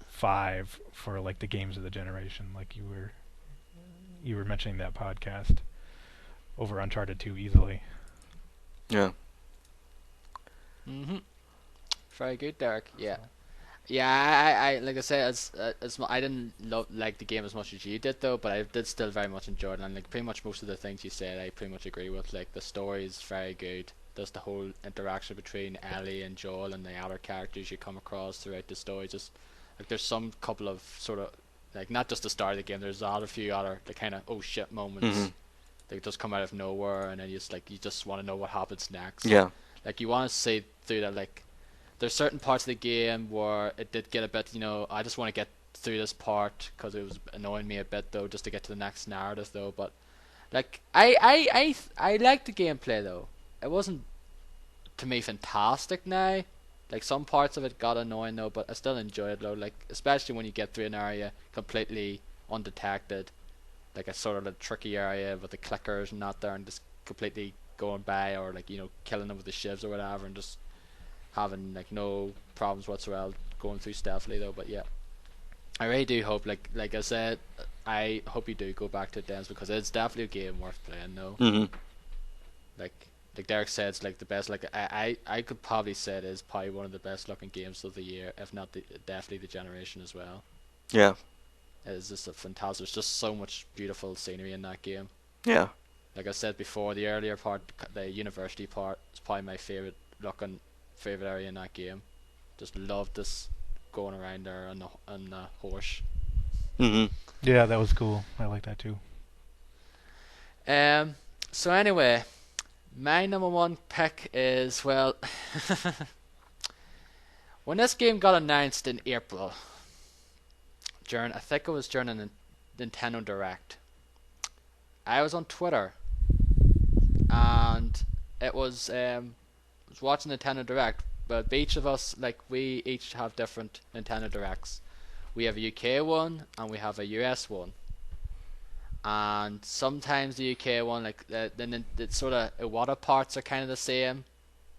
5 for like the games of the generation. Like you were mentioning that podcast over Uncharted 2 easily. Yeah. Very good, Derek. Yeah. Yeah, I like I said, I didn't like the game as much as you did though, but I did still very much enjoy it, and like pretty much most of the things you said I pretty much agree with. Like the story is very good. There's the whole interaction between Ellie and Joel and the other characters you come across throughout the story. Just like there's some couple of sort of like not just the start of the game. There's a few other the kind of oh shit moments that just come out of nowhere, and then you just want to know what happens next. Yeah. Like you want to see through that like. There's certain parts of the game where it did get a bit, I just want to get through this part because it was annoying me a bit though, just to get to the next narrative though. But like I liked the gameplay though. It wasn't to me fantastic now. Like some parts of it got annoying though, but I still enjoyed it though. Like especially when you get through an area completely undetected, like a sort of a tricky area with the clickers and not there, and just completely going by, or like killing them with the shivs or whatever, and just having like no problems whatsoever going through stealthily though. But yeah, I really do hope like I said, I hope you do go back to it, Dennis, because it's definitely a game worth playing though. Mhm. Like Derek said, it's like the best. Like I could probably say it is probably one of the best looking games of the year, if not definitely the generation as well. Yeah. It is just a fantastic. There's just so much beautiful scenery in that game. Yeah. Like I said before, the earlier part, the university part, is probably my favorite area in that game. Just loved this going around there on the horse. Mhm. Yeah, that was cool. I like that too. Um. So anyway, my number one pick is, well, when this game got announced in April, I think it was during a Nintendo Direct. I was on Twitter, and it was watching Nintendo Direct, but each of us, like, we each have different Nintendo Directs. We have a UK one and we have a US one. And sometimes the UK one, like the sort of Iwata parts are kind of the same,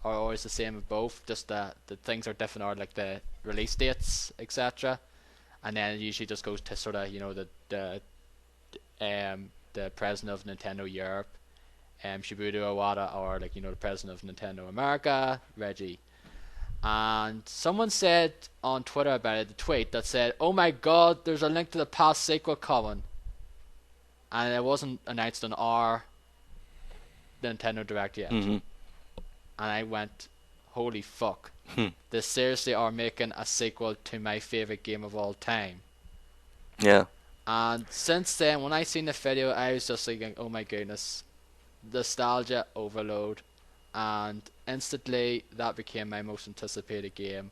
or always the same with both. Just the things are different, or like the release dates, etc. And then it usually just goes to sort of the president of Nintendo Europe, Shibuya Iwata, or like the president of Nintendo America, Reggie. And someone said on Twitter about it, the tweet that said, "Oh my God, there's a Link to the Past sequel coming," and it wasn't announced on our Nintendo Direct yet. Mhm. And I went, "Holy fuck! Hmm. They seriously are making a sequel to my favorite game of all time." Yeah. And since then, when I seen the video, I was just thinking, "Oh my goodness, nostalgia overload," and instantly that became my most anticipated game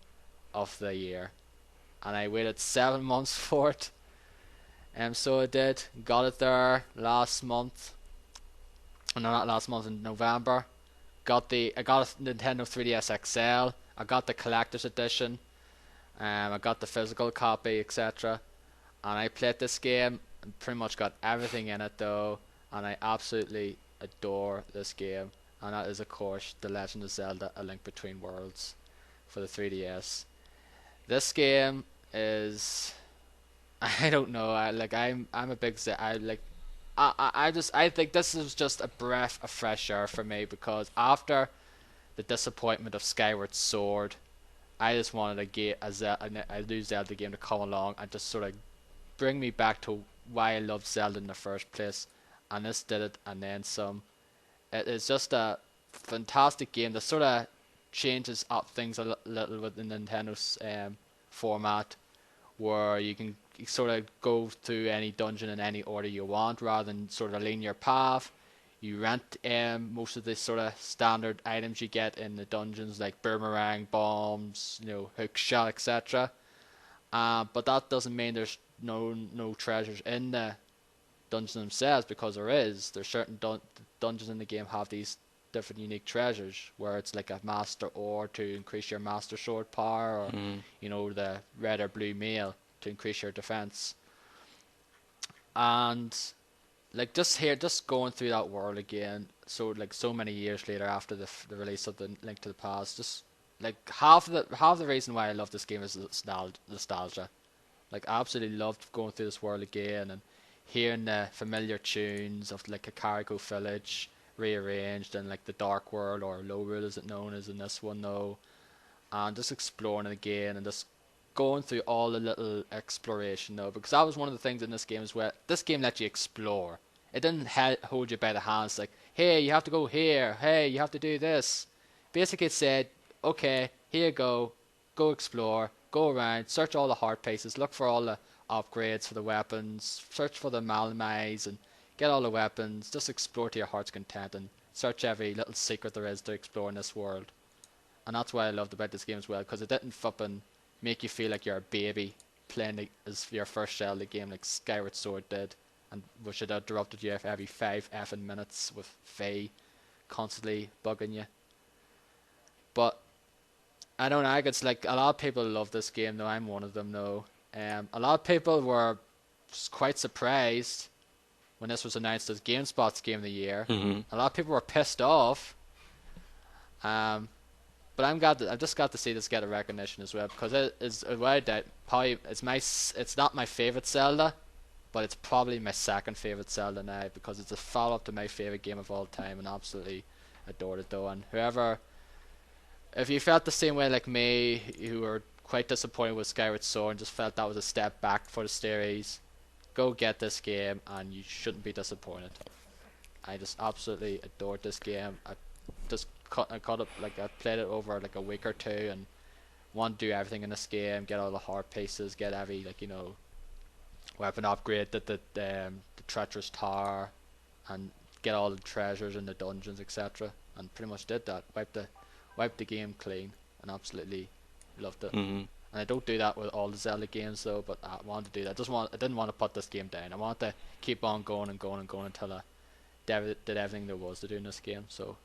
of the year. And I waited 7 months for it. And so I did. Got it there last month. No, not last month, in November. I got a Nintendo 3DS XL. I got the collector's edition. I got the physical copy, etc. And I played this game and pretty much got everything in it though. And I absolutely adore this game. And that is, of course, The Legend of Zelda: A Link Between Worlds for the 3DS. This game is, I don't know. I'm a big I think this is just a breath of fresh air for me, because after the disappointment of Skyward Sword, I just wanted a new Zelda game to come along and just sort of bring me back to why I loved Zelda in the first place. And this did it, and then some. It is just a fantastic game that sort of changes up things a little with the Nintendo's format, where you can sort of go through any dungeon in any order you want rather than sort of linear path. You rent most of the sort of standard items you get in the dungeons, like boomerang, bombs, hook shot, etc. But that doesn't mean there's no treasures in the dungeons themselves, because there's certain dungeons in the game have these different unique treasures, where it's like a master ore to increase your master sword power, or the red or blue mail to increase your defense. And like just going through that world again, so many years later after the release of the Link to the Past, just like half the reason why I love this game is nostalgia. Like, I absolutely loved going through this world again and hearing the familiar tunes of like Kakariko Village rearranged in like the Dark World, or Lorule as it's known as in this one though, and just exploring it again and just going through all the little exploration though, because that was one of the things in this game as well. This game let you explore. It didn't hold you by the hands like, hey, you have to go here, hey, you have to do this. Basically it said, okay, here you go explore, go around, search all the heart pieces, look for all the upgrades for the weapons, search for the Malamize and get all the weapons, just explore to your heart's content and search every little secret there is to explore in this world. And that's what I loved about this game as well, because it didn't fucking make you feel like you're a baby playing as your first Zelda game like Skyward Sword did, and which had interrupted you every 5 effing minutes with Faye constantly bugging you. But I don't know, I guess like a lot of people love this game though. I'm one of them though. A lot of people were quite surprised when this was announced as GameSpot's Game of the Year. Mm-hmm. A lot of people were pissed off. But I'm glad that I've just got to see this get a recognition as well, because it is, without doubt, probably it's not my favorite Zelda, but it's probably my second favorite Zelda now, because it's a follow up to my favorite game of all time, and absolutely adored it though. And if you felt the same way like me, who were quite disappointed with Skyward Sword and just felt that was a step back for the series, go get this game and you shouldn't be disappointed. I just absolutely adored this game. I caught up, like I played it over like a week or two and want to do everything in this game, get all the hard pieces, get every weapon upgrade, the treacherous tower, and get all the treasures in the dungeons, etc. And pretty much did that. Wiped the game clean, and absolutely loved it. Mhm. And I don't do that with all the Zelda games though, but I wanted to do that. I didn't want to put this game down. I wanted to keep on going and going and going until I did everything there was to do in this game. So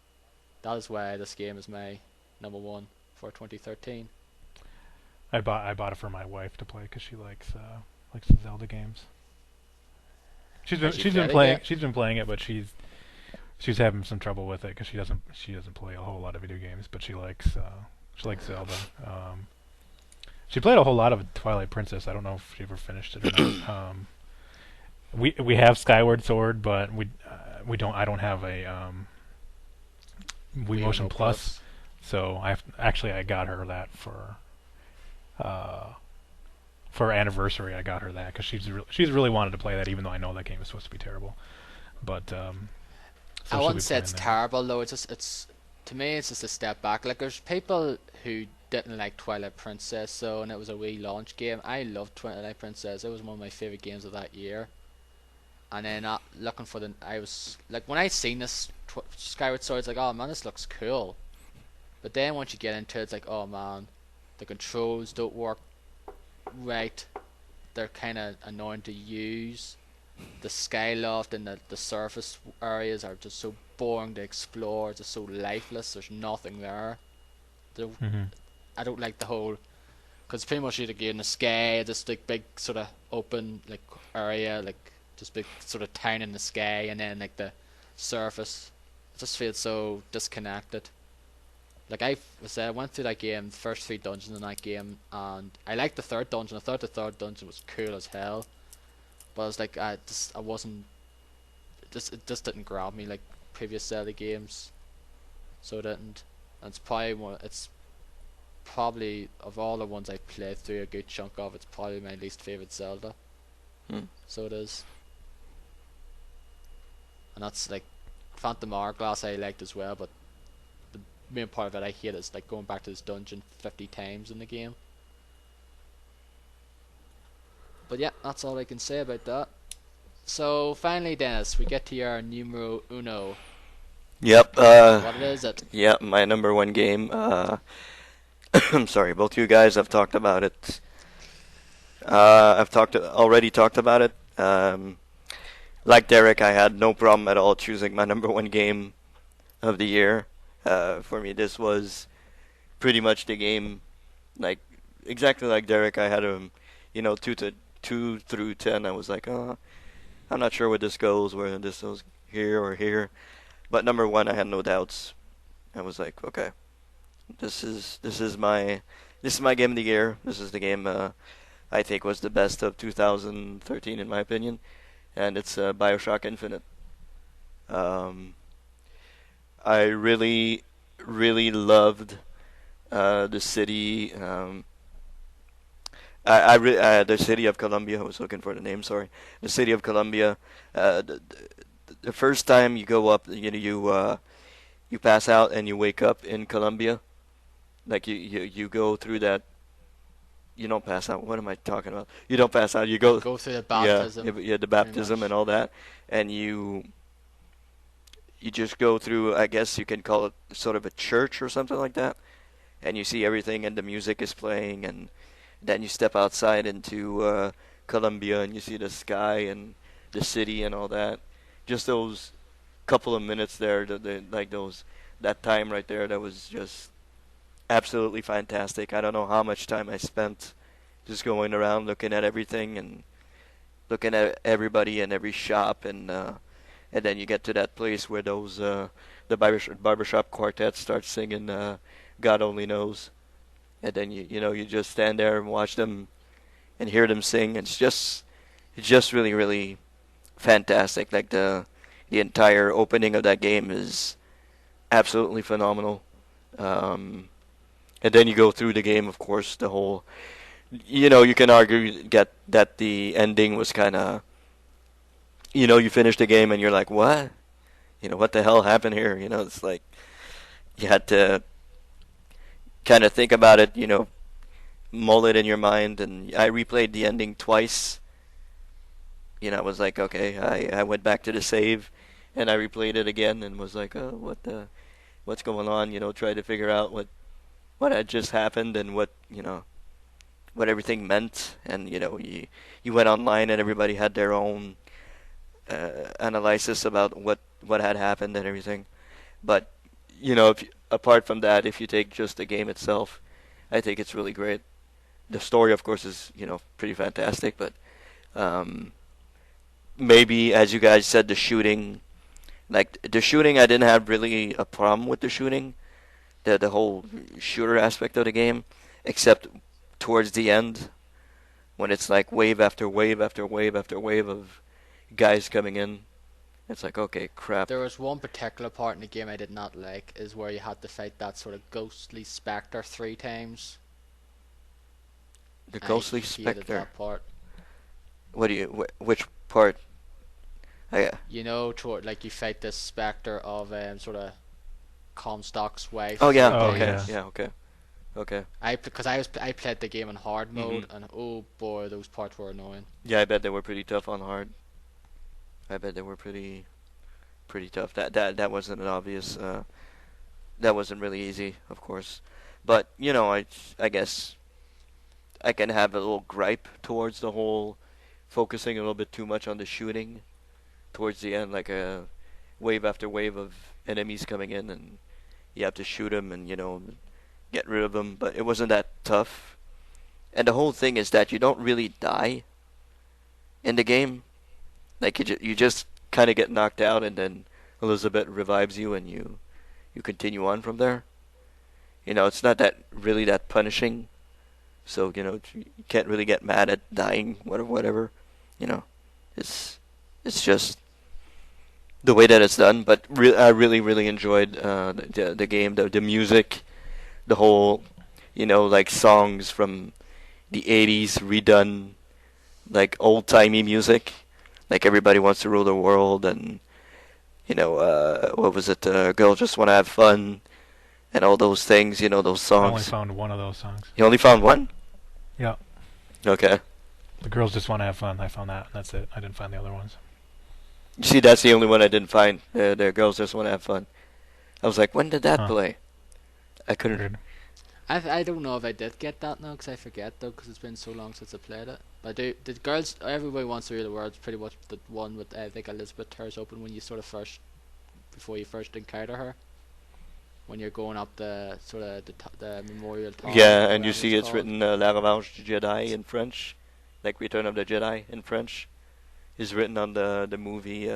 that is why this game is my number one for 2013. I bought it for my wife to play because she likes the Zelda games. She's been playing it, but she's having some trouble with it because she doesn't play a whole lot of video games, but she likes Zelda. She played a whole lot of Twilight Princess. I don't know if she ever finished it or not. We have Skyward Sword, but we don't. I don't have a Wii Motion Plus, so I got her that for anniversary. I got her that because she's really wanted to play that, even though I know that game is supposed to be terrible. But so I she'll wouldn't be say it's playing that. terrible though. It's to me it's just a step back. Like there's people who didn't like Twilight Princess, so and it was a Wii launch game. I loved Twilight Princess. It was one of my favorite games of that year. And then looking for I was like when I seen this Skyward Sword, it's like, oh man, this looks cool. But then once you get into it, it's like, oh man, the controls don't work right. They're kind of annoying to use. The skyloft and the surface areas are just so boring to explore. It's just so lifeless. There's nothing there. I don't like the whole, because pretty much you're in the sky, just like big sort of open like area, like just big sort of town in the sky, and then like the surface. It just feels so disconnected. Like I went through that game, the first 3 dungeons in that game, and I liked the third dungeon. I thought the third dungeon was cool as hell, but I was like, it just didn't grab me like previous Zelda games, so it didn't. And it's probably of all the ones I played through a good chunk of, it's probably my least favorite Zelda. So it is. And that's like Phantom Hourglass I liked as well, but the main part of it I hate is like going back to this dungeon 50 times in the game. But yeah, that's all I can say about that. So finally, Dennis, we get to your numero uno. Yep. What is it? Yep, my number one game. I'm sorry, both you guys have talked about it. I've already talked about it. Like Derek, I had no problem at all choosing my number one game of the year. For me, this was pretty much the game, like exactly like Derek. I had him, 2 through 10. I was like, oh, I'm not sure where this goes, where this goes here or here. But number one, I had no doubts. I was like, okay, this is my game of the year. This is the game I think was the best of 2013 in my opinion, and it's Bioshock Infinite. I really, really loved the city. The city of Columbia. I was looking for the name. Sorry, the city of Columbia. The first time you go up, you pass out and you wake up in Columbia. Like you go through that. You don't pass out. What am I talking about? You don't pass out. You go through the baptism. Yeah, the baptism and all that, and you just go through. I guess you can call it sort of a church or something like that, and you see everything, and the music is playing, and then you step outside into Columbia, and you see the sky and the city and all that. Just those couple of minutes there, that time right there, that was just absolutely fantastic. I don't know how much time I spent just going around looking at everything and looking at everybody and every shop, and then you get to that place where those the barbershop quartet starts singing God Only Knows, and then you just stand there and watch them and hear them sing. It's just really, really fantastic. Like the entire opening of that game is absolutely phenomenal. And then you go through the game, of course, the whole, you can argue that the ending was kind of, you finish the game and you're like, what? what the hell happened here? It's like you had to kind of think about it, mull it in your mind, and I replayed the ending twice. I was like, okay, I went back to the save, and I replayed it again, and was like, oh, what's going on? Try to figure out what had just happened and what everything meant, and you went online and everybody had their own analysis about what had happened and everything. But apart from that, if you take just the game itself, I think it's really great. The story, of course, is pretty fantastic, but maybe, as you guys said, the shooting, like the shooting, I didn't have really a problem with the shooting, the whole shooter aspect of the game, except towards the end when it's like wave after wave after wave after wave of guys coming in. It's like, okay, crap. There was one particular part in the game I did not like, is where you had to fight that sort of ghostly spectre 3 times. The ghostly I hated spectre. that part. Which part? Like you fight this spectre of sort of Comstock's wife. Oh yeah. 3 Oh, Okay. times. yeah. Yeah. Okay. I played the game in hard mode, and oh boy, those parts were annoying. Yeah, I bet they were pretty tough on hard. I bet they were pretty tough. That wasn't an obvious. That wasn't really easy, of course. But I guess I can have a little gripe towards the whole focusing a little bit too much on the shooting towards the end, like a wave after wave of enemies coming in, and you have to shoot them and get rid of them. But it wasn't that tough. And the whole thing is that you don't really die in the game. Like you just kind of get knocked out, and then Elizabeth revives you, and you continue on from there. It's not really that punishing. So you can't really get mad at dying, whatever. It's just the way that it's done. But I really enjoyed the game, the music, the whole like songs from the '80s redone, like old timey music. Like Everybody Wants to Rule the World, and what was it? Girl Just Wanna Have Fun, and all those things. Those I only songs. found one of those songs. You only found one? Yeah. Okay. The Girls Just Want to Have Fun. I found that. That's it. I didn't find the other ones. You see, that's the only one I didn't find. The Girls Just Wanna Have Fun. I was like, when did that play? I couldn't. Weird. I don't know if I did get that now, because I forget though, because it's been so long since I played it. But the girls, Everybody Wants to Hear the Words, pretty much the one with I think Elizabeth tears open when you before you first encounter her, when you're going up the memorial tower. Yeah, and you whatever see it's called. written La Revanche du Jedi in French, like Return of the Jedi in French, is written on the movie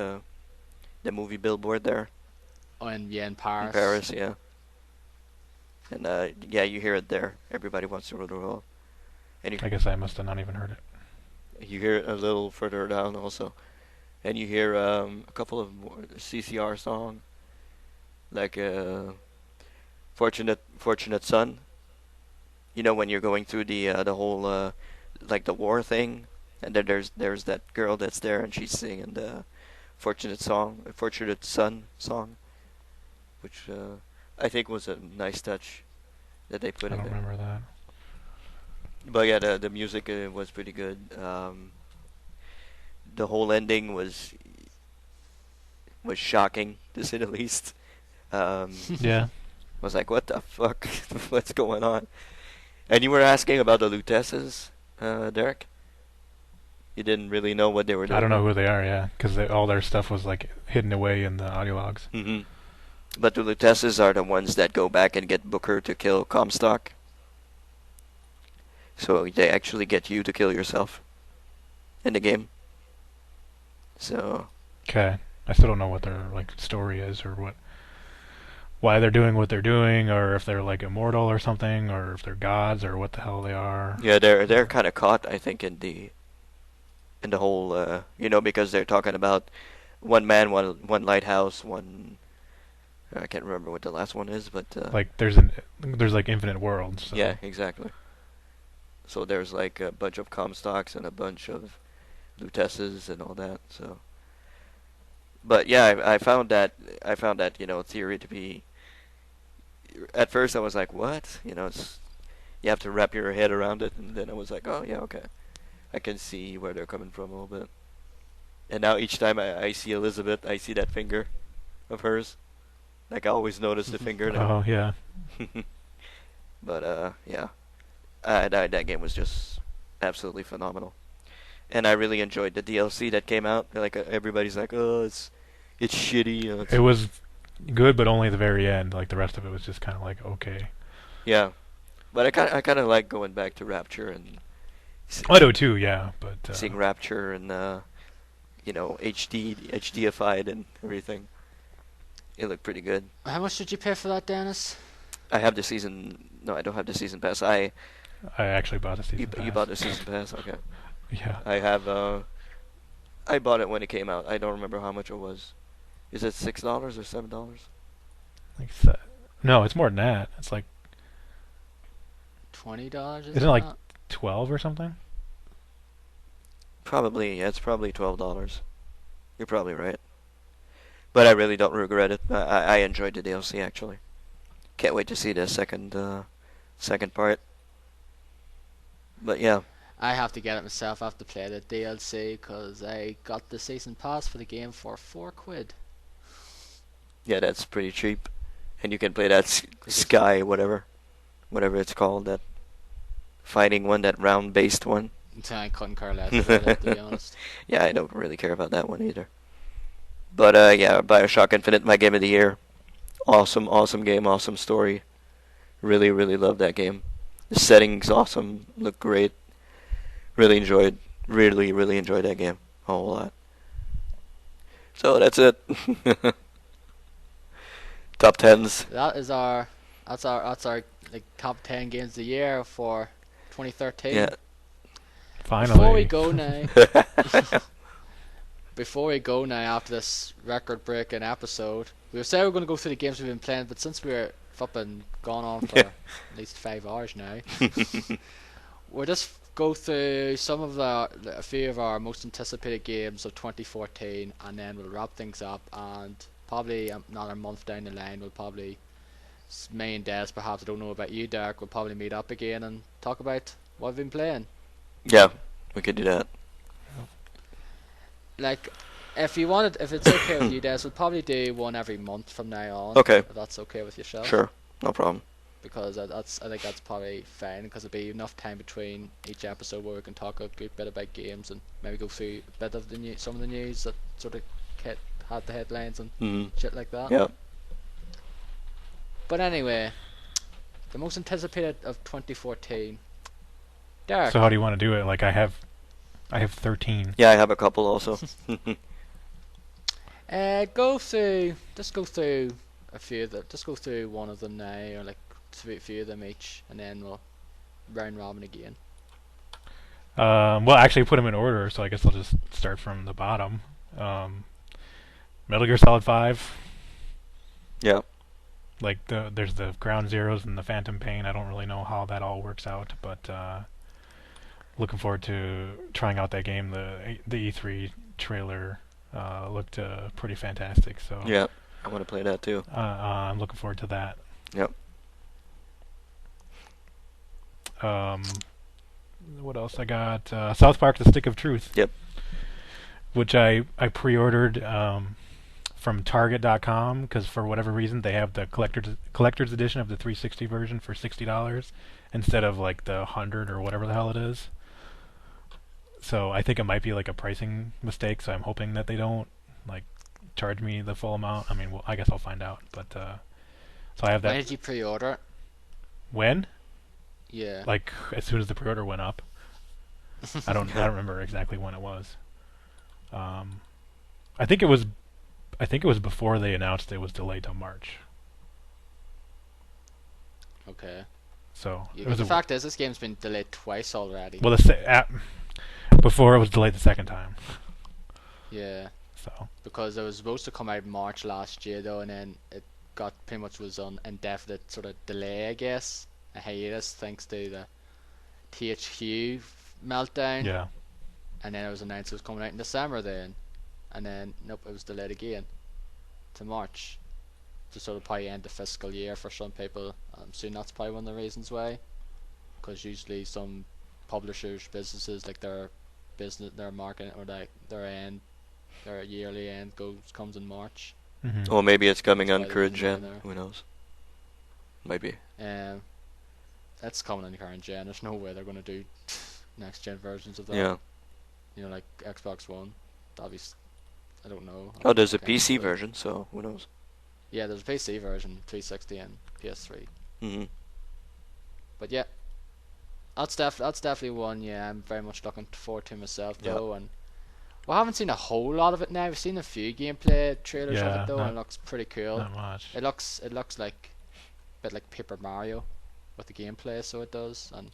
billboard there in Paris. in Paris. Yeah. And yeah, you hear it there. Everybody Wants to Rule the World. And I guess I must have not even heard it. you hear it a little further down also, and you hear a couple of more CCR song, like Fortunate Son. When you're going through the whole like the war thing, and then there's that girl that's there, and she's singing the Fortunate Son song, which I think was a nice touch that they put I in don't there. remember that. But yeah, the music was pretty good. The whole ending was shocking, to say the least. Yeah. I was like, what the fuck? What's going on? And you were asking about the Lutesses, Derek? You didn't really know what they were doing? I don't know who they are, yeah, because all their stuff was like hidden away in the audio logs. Mm-hmm. But the Lutesses are the ones that go back and get Booker to kill Comstock. So they actually get you to kill yourself in the game. So Okay. I still don't know what their story is, or why they're doing what they're doing, or if they're like immortal or something, or if they're gods, or what the hell they are. yeah, they're kind of caught, I think, in the whole because they're talking about one man, one lighthouse, one. I can't remember what the last one is, but Like there's like infinite worlds. So. yeah, exactly. So there's like a bunch of Comstocks and a bunch of Lutesses and all that. So But yeah, I found that theory to be. At first, I was like, what? It's you have to wrap your head around it, and then I was like, oh yeah, okay, I can see where they're coming from a little bit. And now each time I see Elizabeth, I see that finger of hers. Like I always notice the finger now. Oh yeah. But yeah, that game was just absolutely phenomenal, and I really enjoyed the DLC that came out. Like everybody's like, oh, it's shitty. It was good, but only the very end. Like the rest of it was just kind of like okay. Yeah, but I kind of like going back to Rapture and I do too. Yeah, but seeing Rapture and HDified and everything. It looked pretty good. How much did you pay for that, Dennis? I have the season. No, I don't have the season pass. I actually bought the season pass. You bought the season pass. Okay. Yeah. I have. I bought it when it came out. I don't remember how much it was. Is it $6 or $7? Like no, it's more than that. It's like $20. Isn't it like 12 or something? Probably. Yeah, it's probably $12. You're probably right. But I really don't regret it. I enjoyed the DLC actually. Can't wait to see the second part. But yeah. I have to get it myself. I have to play the DLC because I got the season pass for the game for £4. Yeah, that's pretty cheap, and you can play that Sky whatever it's called, that fighting one, that round-based one. I couldn't care less about it, to be honest. Yeah, I don't really care about that one either. But yeah, Bioshock Infinite, my game of the year. Awesome game, awesome story. Really, really love that game. The setting's awesome, looked great. Really enjoyed that game a whole lot. So that's it. Top 10s. That's our like top 10 games of the year for 2013. Yeah. Finally. Before we go now, after this record-breaking episode, we were saying we were going to go through the games we've been playing, but since we're flipping gone on for at least 5 hours now, we'll just go through a few of our most anticipated games of 2014, and then we'll wrap things up. And probably another month down the line, we'll probably, me and Des, perhaps I don't know about you, Derek, we'll probably meet up again and talk about what we've been playing. Yeah, we could do that. Like, if it's okay with you, Des, we'll probably do one every month from now on. Okay. If that's okay with yourself. Sure, no problem. Because I think that's probably fine, because there'll be enough time between each episode where we can talk a good bit about games and maybe go through a bit of some of the news that sort of had the headlines and shit like that. Yeah. But anyway, the most anticipated of 2014. Derek. So how do you want to do it? Like I have 13. Yeah, I have a couple also. Just go through a few of them. Just go through one of them now, or like a few of them each, and then we'll round robin again. Well, actually, put them in order, so I guess I'll just start from the bottom. Metal Gear Solid 5. Yeah. Like there's the Ground Zeroes and the Phantom Pain. I don't really know how that all works out, but looking forward to trying out that game. The E3 trailer looked pretty fantastic. So yeah, I want to play that too. I'm looking forward to that. Yep. What else I got? South Park: The Stick of Truth. Yep. Which I pre-ordered from Target.com because for whatever reason they have the collector's edition of the 360 version for $60 instead of like the 100 or whatever the hell it is. So I think it might be like a pricing mistake. So I'm hoping that they don't like charge me the full amount. I mean, well, I guess I'll find out. But so I have that. When did you pre-order? When? Yeah. Like as soon as the pre-order went up. I don't remember exactly when it was. I think it was before they announced it was delayed till March. Okay. So the fact is, this game's been delayed twice already. Well, before it was delayed the second time. Yeah. So. Because it was supposed to come out March last year though, and then it got pretty much was on indefinite sort of delay, I guess, a hiatus thanks to the THQ meltdown. Yeah. And then it was announced it was coming out in December then. and then nope, it was delayed again to March to sort of probably end the fiscal year for some people. I'm assuming that's probably one of the reasons why, because usually some publishers, businesses, like their marketing or like their yearly end comes in March. Mm-hmm. Or maybe it's coming That's on why the current reason why gen. they're- Who knows? Might be. That's coming in current gen. There's no way they're going to do next gen versions of that. Yeah. You know, like Xbox One. Obviously, I don't know. Oh, there's a Okay, PC so- version, so who knows? Yeah, there's a PC version, 360 and PS3. Hmm. But yeah, that's definitely one. Yeah, I'm very much looking forward to myself Yeah. though, and we haven't seen a whole lot of it now. We've seen a few gameplay trailers of Yeah, it though, not- and it looks pretty cool. Not much. It looks like a bit like Paper Mario with the gameplay, so it does. And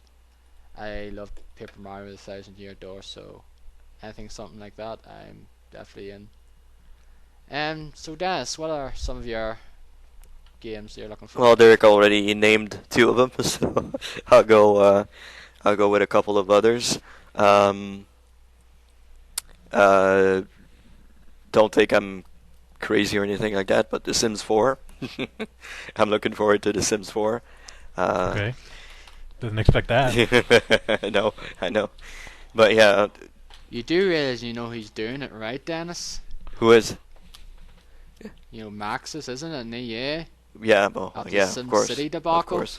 I love Paper Mario with a 1,000-Year Door, so anything something like that, I'm definitely in. So Dennis, what are some of your games you're looking for? Well, Derek already named two of them, so I'll go with a couple of others. Don't think I'm crazy or anything like that, but The Sims 4. I'm looking forward to The Sims 4. Okay. Didn't expect that. I know. But yeah, You do realize you know he's doing it, right, Dennis? who is? You know Maxis, isn't it? And yeah, Yeah, well, after yeah, Sim of course. City Of debacle. course.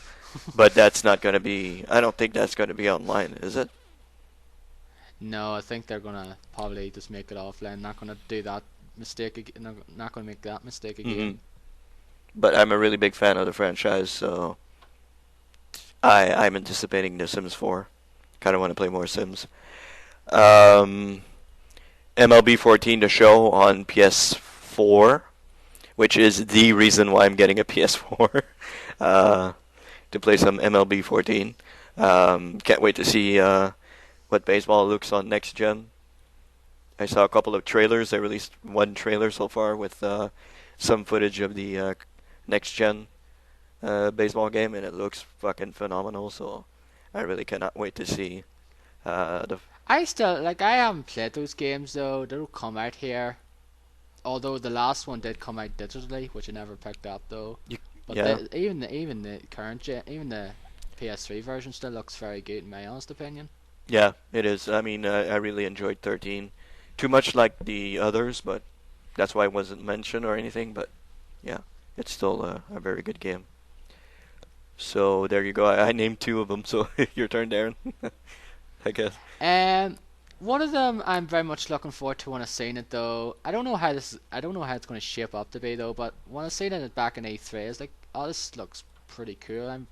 But that's not going to be, I don't think that's going to be online, is it? No, I think they're gonna probably just make it offline. Not gonna do that mistake again. Not gonna make that mistake again. Mhm. But I'm a really big fan of the franchise, so I'm anticipating The Sims 4. Kind of want to play more Sims. MLB 14 to show on PS4, which is the reason why I'm getting a PS4 to play some MLB 14. Can't wait to see what baseball looks on next gen. I saw a couple of trailers. They released one trailer so far with some footage of the next gen baseball game, and it looks fucking phenomenal. So I really cannot wait to see the. I haven't played those games though. They don't come out here. Although the last one did come out digitally, which I never picked up though. But yeah. even the current gen, even the PS3 version still looks very good in my honest opinion. Yeah, it is. I mean, I really enjoyed 13. Too much like the others, but that's why it wasn't mentioned or anything. But yeah, it's still a very good game. So there you go. I named two of them. So your turn, Darren. I guess. One of them I'm very much looking forward to when I've seen it though. I don't know how it's going to shape up to be though. But when I seen it back in E3, it's like, oh, this looks pretty cool. I'm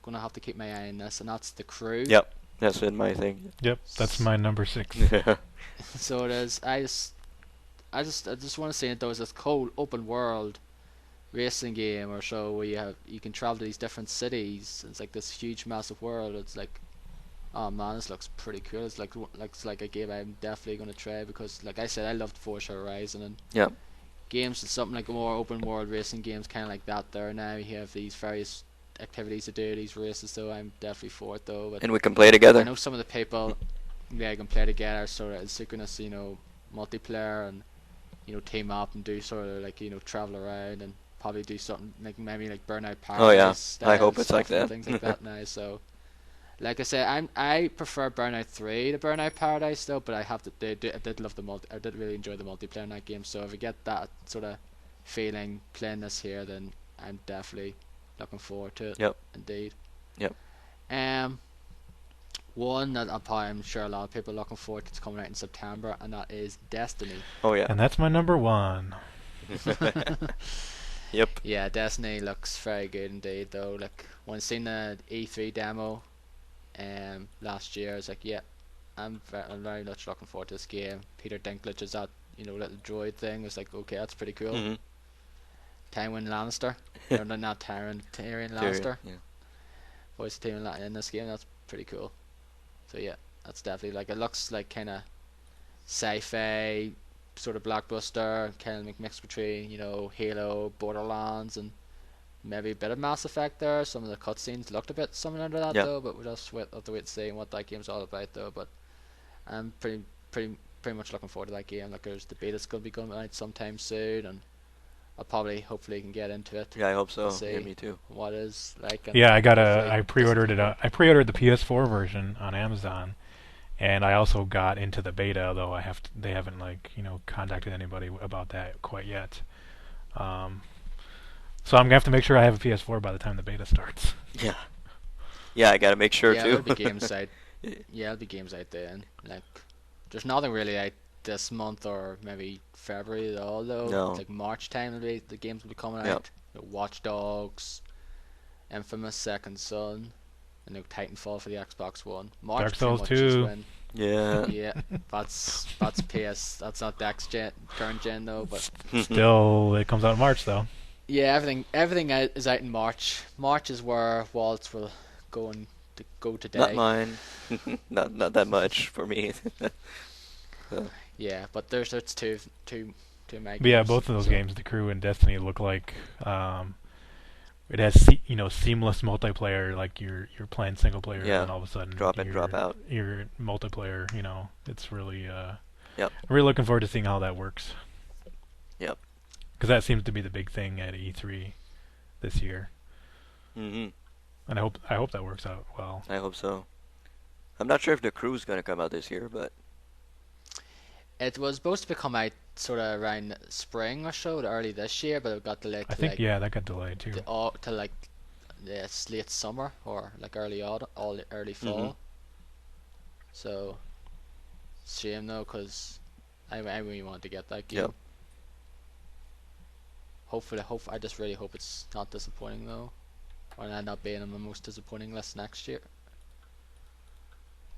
gonna have to keep my eye on this, and that's The Crew. Yep, that's been my thing. Yep, that's my number 6. So it is. I just want to see it though as this cool open world racing game or so where you can travel to these different cities. It's like this huge massive world. It's like, oh man, this looks pretty cool. It's like a game I'm definitely gonna try because, like I said, I loved Forza Horizon and Yep. games that's something like more open world racing games, kind of like that. There now you have these various activities to do, these races. So I'm definitely for it though. But And we can play I together. know some of the people, yeah, can play together, sort of synchronous, multiplayer, and team up and do sort of like travel around and probably do something like maybe like Burnout Paradise. Oh, yeah. style I hope it's like stuff and that. Things like that now. So, like I said, I prefer Burnout 3 to Burnout Paradise though, but I did love I did really enjoy the multiplayer in that game. So if I get that sort of feeling playing this here, then I'm definitely looking forward to it. Yep. Indeed. Yep. One that I'm sure a lot of people are looking forward to, it's coming out in September, and that is Destiny. Oh yeah. And that's my number 1. Yep. Yeah, Destiny looks very good indeed though. Like when I seen the E3 demo last year, I was like, yeah, I'm very much looking forward to this game. Peter Dinklage is that little droid thing. It's like, okay, that's pretty cool. Mhm. Tywin Lannister, or not Tyrion Lannister. Yeah. Voice of Tyrion in this game. That's pretty cool. So yeah, that's definitely it looks like kind of sci-fi sort of blockbuster, kind of mixed between Halo, Borderlands, and maybe a bit of Mass Effect there. Some of the cutscenes looked a bit similar to that though, but we'll just have to wait and see what that game's all about though. But I'm pretty pretty much looking forward to that game. Like, there's the beta's gonna be coming out sometime soon, and I'll probably, hopefully, can get into it. Yeah, I hope so. To see Yeah, me too. what is like. And Yeah, hopefully I pre-ordered it. I pre-ordered the PS4 version on Amazon, and I also got into the beta. Though they haven't contacted anybody about that quite yet. So I'm gonna have to make sure I have a PS4 by the time the beta starts. Yeah. Yeah, I gotta make sure yeah, too. there'll be games out. Yeah, there'll be games out then. Like, there's nothing really out this month or maybe February at all, though. No. It's like March time, the games will be coming Yep. out. Watch Dogs, Infamous Second Son, and Titanfall for the Xbox One. March Dark pretty Souls much 2. is when. Yeah. Yeah, that's PS. That's not next gen, current gen though. But Still, it comes out in March though. yeah, everything is out in March. March is where Waltz will go today. Not mine. not that much for me. Yeah, but there's two mega But yeah, games, both of those so- games, The Crew and Destiny, look like it has seamless multiplayer. Like you're playing single player, Yeah. and then all of a sudden Drop in, drop out. Your multiplayer, it's really. Yep. I'm really looking forward to seeing how that works. Yep. Because that seems to be the big thing at E3 this year, Mhm. and I hope that works out well. I hope so. I'm not sure if the crew's gonna come out this year, but It was supposed to come out sort of around spring or so, early this year, but it got delayed I to think like that got delayed too. to like late summer or like early autumn, early fall. Mhm. So shame though, because I really want to get that game. Yep. Hopefully, I just really hope it's not disappointing though, or end up being on the most disappointing list next year.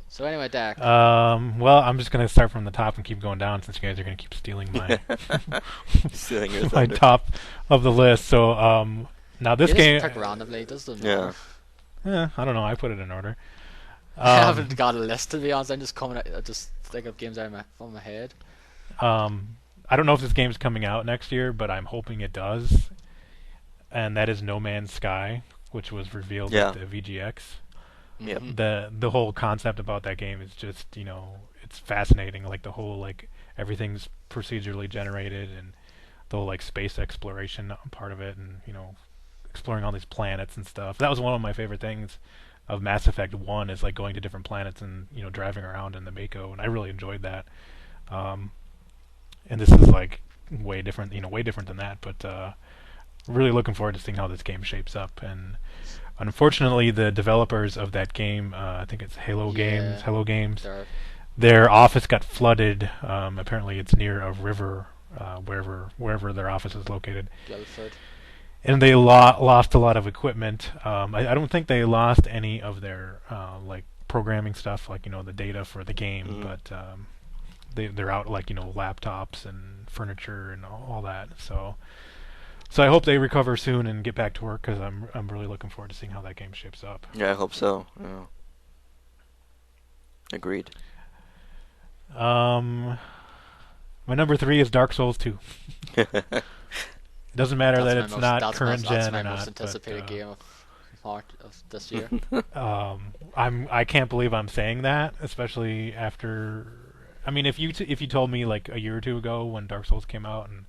So anyway, Dak. Well, I'm just gonna start from the top and keep going down since you guys are gonna keep stealing my stealing your my thunder. top of the list. So now this it game, pick randomly, doesn't it? Yeah. I don't know. I put it in order. I haven't got a list to be honest. I'm just coming. I just think of games out of my head. I don't know if this game's coming out next year, but I'm hoping it does. And that is No Man's Sky, which was revealed Yeah. at the VGX. Yep. Mhm. The whole concept about that game is just it's fascinating. Like the whole everything's procedurally generated, and the whole space exploration part of it, and exploring all these planets and stuff. That was one of my favorite things of Mass Effect 1 is going to different planets and driving around in the Mako, and I really enjoyed that. And this is way different, way different than that, but really looking forward to seeing how this game shapes up. And unfortunately, the developers of that game, I think it's Hello Games, They're- their office got flooded. Apparently, it's near a river, wherever their office is located, Guildford. and they lost a lot of equipment. I don't think they lost any of their programming stuff, the data for the game, Mhm. but they're out laptops and furniture and all that. So I hope they recover soon and get back to work, because I'm really looking forward to seeing how that game shapes up. Yeah, I hope so. Yeah. Agreed. My number 3 is Dark Souls 2. It doesn't matter that it's not current gen That's my or not. most anticipated but, game of this year. I can't believe I'm saying that, especially after. I mean, if you told me a year or two ago when Dark Souls came out and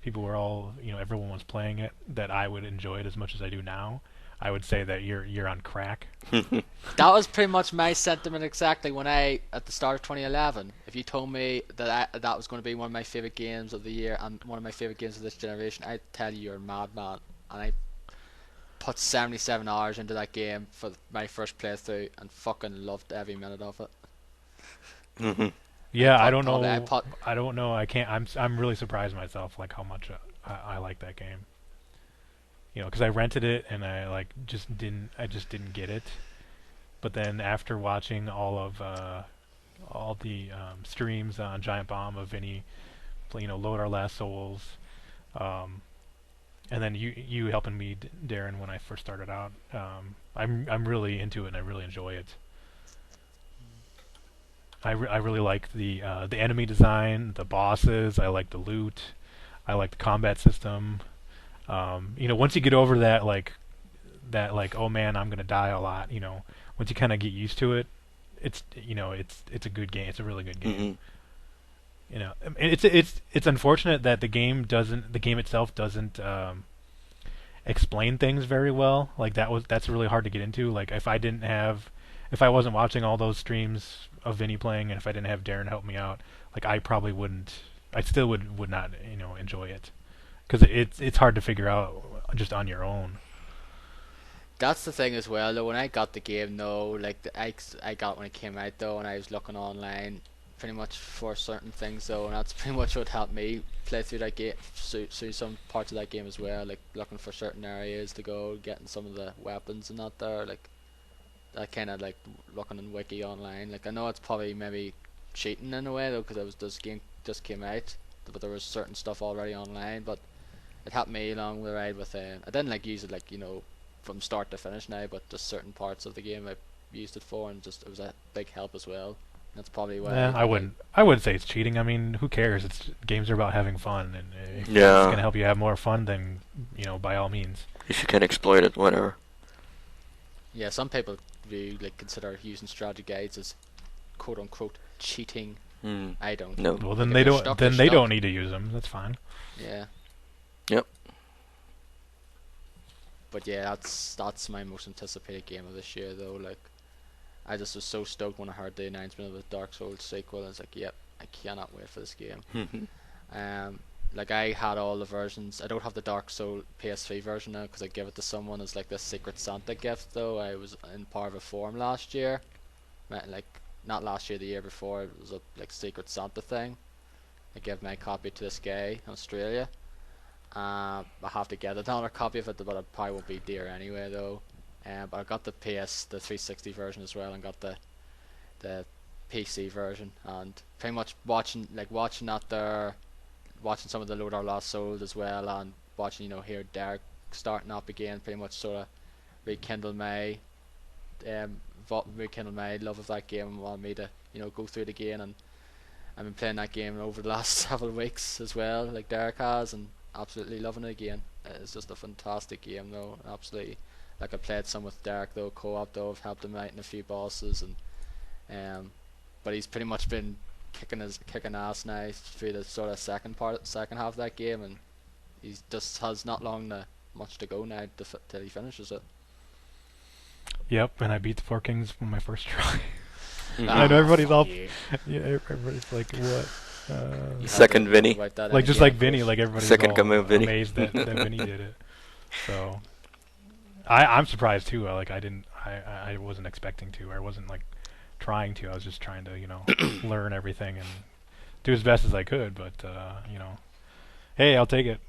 people were all everyone was playing it, that I would enjoy it as much as I do now, I would say that you're on crack. That was pretty much my sentiment exactly when at the start of 2011. If you told me that that was going to be one of my favorite games of the year and one of my favorite games of this generation, I'd tell you you're a madman. And I put 77 hours into that game for my first playthrough and fucking loved every minute of it. Mhm. Yeah, I put- don't know. probably- I put- I don't know. I can't. I'm really surprised myself, how much I like that game. Because I rented it and I just didn't get it. But then after watching all the streams on Giant Bomb of Vinny, load our last souls, and then you helping me, Darren, when I first started out, I'm really into it and I really enjoy it. I really like the enemy design, the bosses. I like the loot. I like the combat system. Once you get over that, oh man, I'm gonna die a lot. Once you kind of get used to it, it's a good game. It's a really good game. You know, it's unfortunate that the game itself doesn't explain things very well. Like that's really hard to get into. Like if I wasn't watching all those streams of Vinny playing, and if I didn't have Darren help me out, like I probably wouldn't. I still would not enjoy it, because it's hard to figure out just on your own. That's the thing as well though. When I got the game though, like I got it when it came out though, and I was looking online pretty much for certain things though, and that's pretty much what helped me play through that game, through some parts of that game as well, like looking for certain areas to go, getting some of the weapons and that there, like that kind of like looking in wiki online. Like I know it's probably maybe cheating in a way though, because this game just came out, but there was certain stuff already online, but it helped me along the ride with I didn't like use it like from start to finish now, but just certain parts of the game I used it for, and just it was a big help as well. That's probably why. Yeah, I wouldn't say it's cheating. I mean, who cares? Games are about having fun, and if it's gonna help you have more fun, then by all means. If you can exploit it, whatever. Yeah, some people do consider using strategy guides as quote unquote cheating. I don't. No. Well, then they don't. Then they don't need to use them. That's fine. Yeah. Yep. But yeah, that's my most anticipated game of this year though. Like, I just was so stoked when I heard the announcement of the Dark Souls sequel. I was like, yep, I cannot wait for this game. Like I had all the versions. I don't have the Dark Souls PS3 version now because I gave it to someone as like this Secret Santa gift though. I was in part of a forum last year, like not last year, the year before. It was a like Secret Santa thing. I gave my copy to this guy in Australia. I have to get another copy of it, but it probably won't be dear anyway though. But I got the 360 version as well, and got the PC version, and pretty much watching that there, watching some of the Lord of Lost Souls as well, and watching here Derek starting up again, pretty much sort of rekindle my love of that game and want me to go through it again. And I've been playing that game over the last several weeks as well, like Derek has, and absolutely loving it again. It's just a fantastic game though, absolutely. Like I played some with Derek though, co-op though. I've helped him out in a few bosses, and but he's pretty much been kicking ass now through the sort of second half of that game, and he just has not much to go now till he finishes it. Yep, and I beat the Four Kings on my first try. I know everybody's all everybody's like, what? Second Vinny. Like just like Vinny, like everybody's second all Vinny. amazed that Vinny did it. So I'm surprised too. Like I wasn't expecting to. I wasn't like trying to. I was just trying to learn everything and do as best as I could. But hey, I'll take it.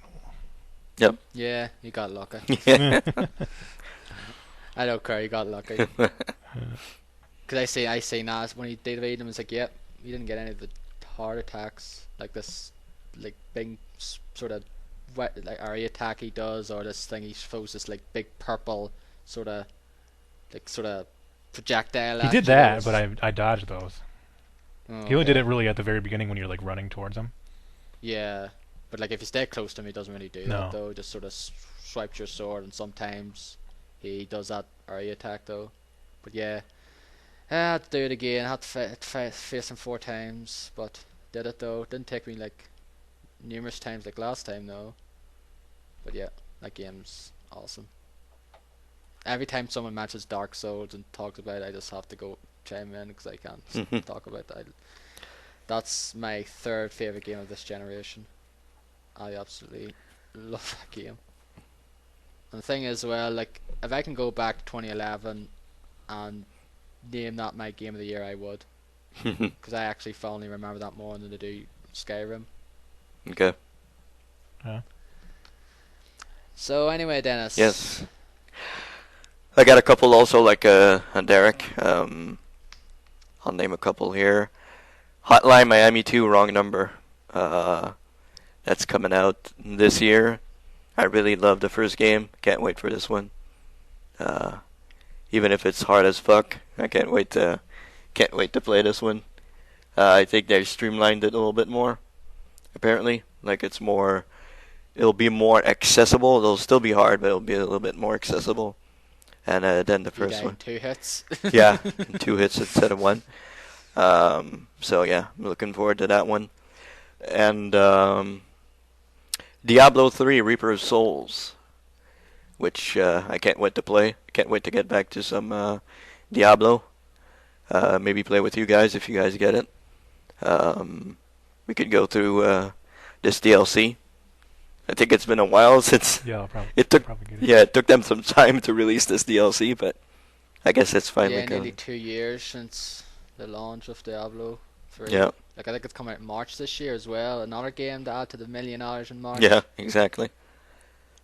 Yep. Yeah, you got lucky. Yeah. I don't care. You got lucky. Cause I say nah. When he did read him, it's like, yep, you didn't get any of the heart attacks, like this, like big sort of like area attack he does, or this thing he throws this like big purple sort of projectile. He did that, but I dodged those. Oh, he only did it really at the very beginning when you're like running towards him. Yeah, but like if you stay close to him, he doesn't really do No. that though. He just sort of swipes your sword, and sometimes he does that area attack though. But yeah, I had to do it again. I had to face him 4 times, but did it though. Didn't take me like numerous times like last time though. But yeah, that game's awesome. Every time someone mentions Dark Souls and talks about it, I just have to go chime in because I can't talk about that. That's my 3rd favourite game of this generation. I absolutely love that game. And the thing is, well, like if I can go back to 2011 and name that my game of the year, I would, because I actually fondly remember that more than I do Skyrim. Okay. Yeah. So anyway, Dennis. Yes. I got a couple also, like on Derek. I'll name a couple here. Hotline Miami 2, Wrong Number. That's coming out this year. I really love the first game. Can't wait for this one. Even if it's hard as fuck, I can't wait to play this one. I think they've streamlined it a little bit more. Apparently, like it'll be more accessible. It'll still be hard, but it'll be a little bit more accessible. And then the first one. 2 hits. Yeah, 2 hits instead of 1. So yeah, I'm looking forward to that one. and Diablo 3: Reaper of Souls, which I can't wait to play. I can't wait to get back to some Diablo. Maybe play with you guys if you guys get it. We could go through this DLC. I think it's been a while since Yeah, I'll probably, it took. probably get it. Yeah, it took them some time to release this DLC, but I guess it's finally Yeah, nearly come. 2 years since the launch of Diablo 3. Yeah, Like, I think it's coming out in March this year as well. Another game to add to the $1 million in March. yeah, exactly.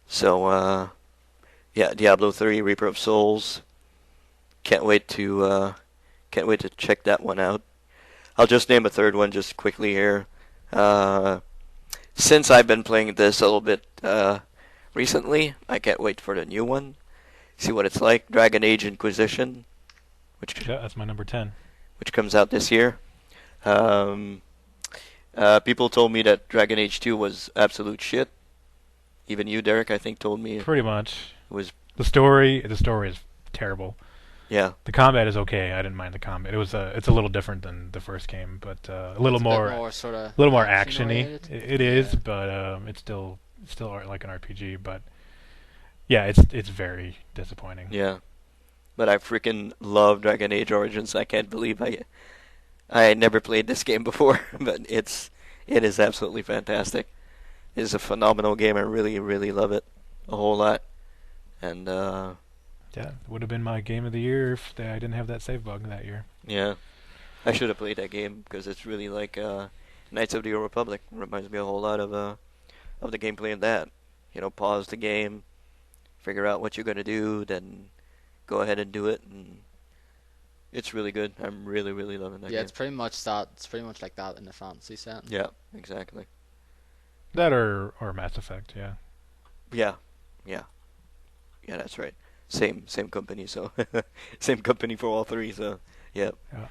So, yeah, Diablo 3: Reaper of Souls. Can't wait to check that one out. I'll just name a third one just quickly here. Since I've been playing this a little bit recently, I can't wait for the new one. See what it's like. Dragon Age Inquisition, which Yeah, that's my number 10. comes out this year. People told me that Dragon Age 2 was absolute shit. Even you, Derek, I think, told me it Pretty much. was. The story is terrible. Yeah, The combat is okay. I didn't mind the combat. It's a little different than the first game, but a little It's a bit more more sort of a little more action-y. actiony. It is, Yeah. but it's still like an RPG. But yeah, it's very disappointing. yeah. But I freaking love Dragon Age Origins. I can't believe I had never played this game before, but it is absolutely fantastic. It is a phenomenal game. I really, really love it a whole lot. And Yeah, it would have been my game of the year if I didn't have that save bug that year. yeah, I should have played that game because it's really like Knights of the Old Republic. Reminds me a whole lot of the gameplay in that. You know, pause the game, figure out what you're gonna do, then go ahead and do it, and it's really good. I'm really, really loving that Yeah, game. it's pretty much that. It's pretty much like that in the fantasy setting. Yeah, exactly. That or Mass Effect, yeah. Yeah, yeah, yeah. That's right. Same company. So same company for all three. So yeah. Yeah.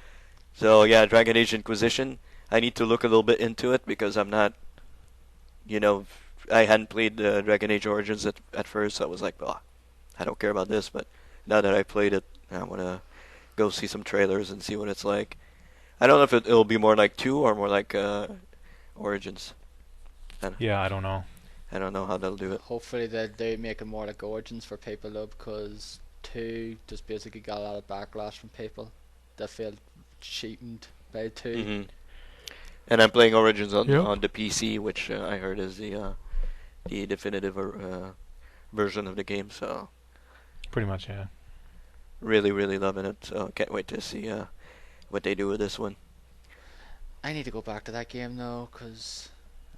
So yeah, Dragon Age Inquisition. I need to look a little bit into it because I'm not. You know, I hadn't played Dragon Age Origins at first. So I was like, oh, I don't care about this. But now that I played it, I want to go see some trailers and see what it's like. I don't know if it'll be more like 2 or more like Origins. Yeah, I don't know. I don't know how they'll do it. Hopefully they make it more like Origins for people though, because 2 just basically got a lot of backlash from people that felt cheapened by 2. Hmm. And I'm playing Origins on Yep. on the PC, which I heard is the definitive version of the game. So Pretty much, yeah. really, really loving it. So can't wait to see what they do with this one. I need to go back to that game though, because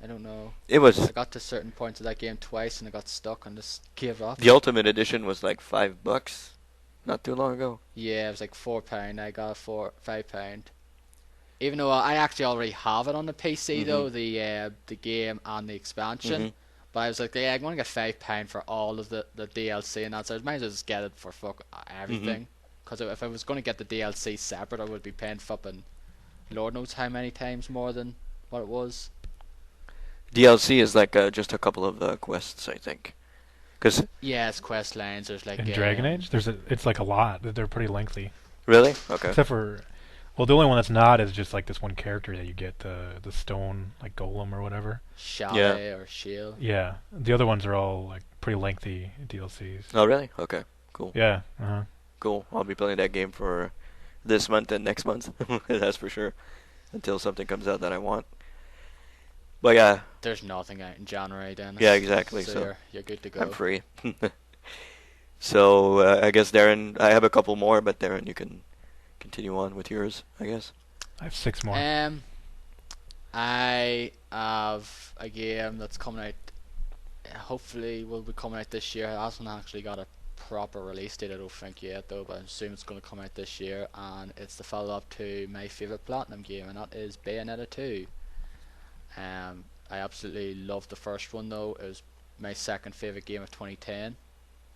I don't know. It was I got to certain points of that game twice and I got stuck and just gave up. the Ultimate Edition was like $5 not too long ago. Yeah, it was like £4. I got it for £5. Even though I actually already have it on the PC though, the game and the expansion. Mhm. But I was like, yeah, I'm gonna get £5 for all of the DLC and that, so I might as well just get it for everything. Because if I was gonna get the DLC separate, I would be paying fucking Lord knows how many times more than what it was. DLC is like just a couple of quests, I think. Cause Yeah, it's quest lines. There's like In Dragon Age, it's like a lot. They're pretty lengthy. really, okay. Except for, well, the only one that's not is just like this one character that you get, the stone, like golem or whatever. Chalet or Shield. Yeah, the other ones are all like pretty lengthy DLCs. Oh, really? Okay, cool. Yeah, uh-huh. Cool. I'll be playing that game for this month and next month. That's for sure. Until something comes out that I want. But yeah, There's nothing out in January, Dennis. Yeah, exactly, So, so you're good to go. I'm free. So I guess Darren, I have a couple more, but Darren, you can continue on with yours, I guess. I have 6 more. I have a game that's coming out. Hopefully, will be coming out this year. It hasn't actually got a proper release date, I don't think yet, though. But I assume it's going to come out this year, and it's the follow-up to my favorite Platinum game, and that is Bayonetta 2. I absolutely loved the first one though. It was my second favorite game of 2010.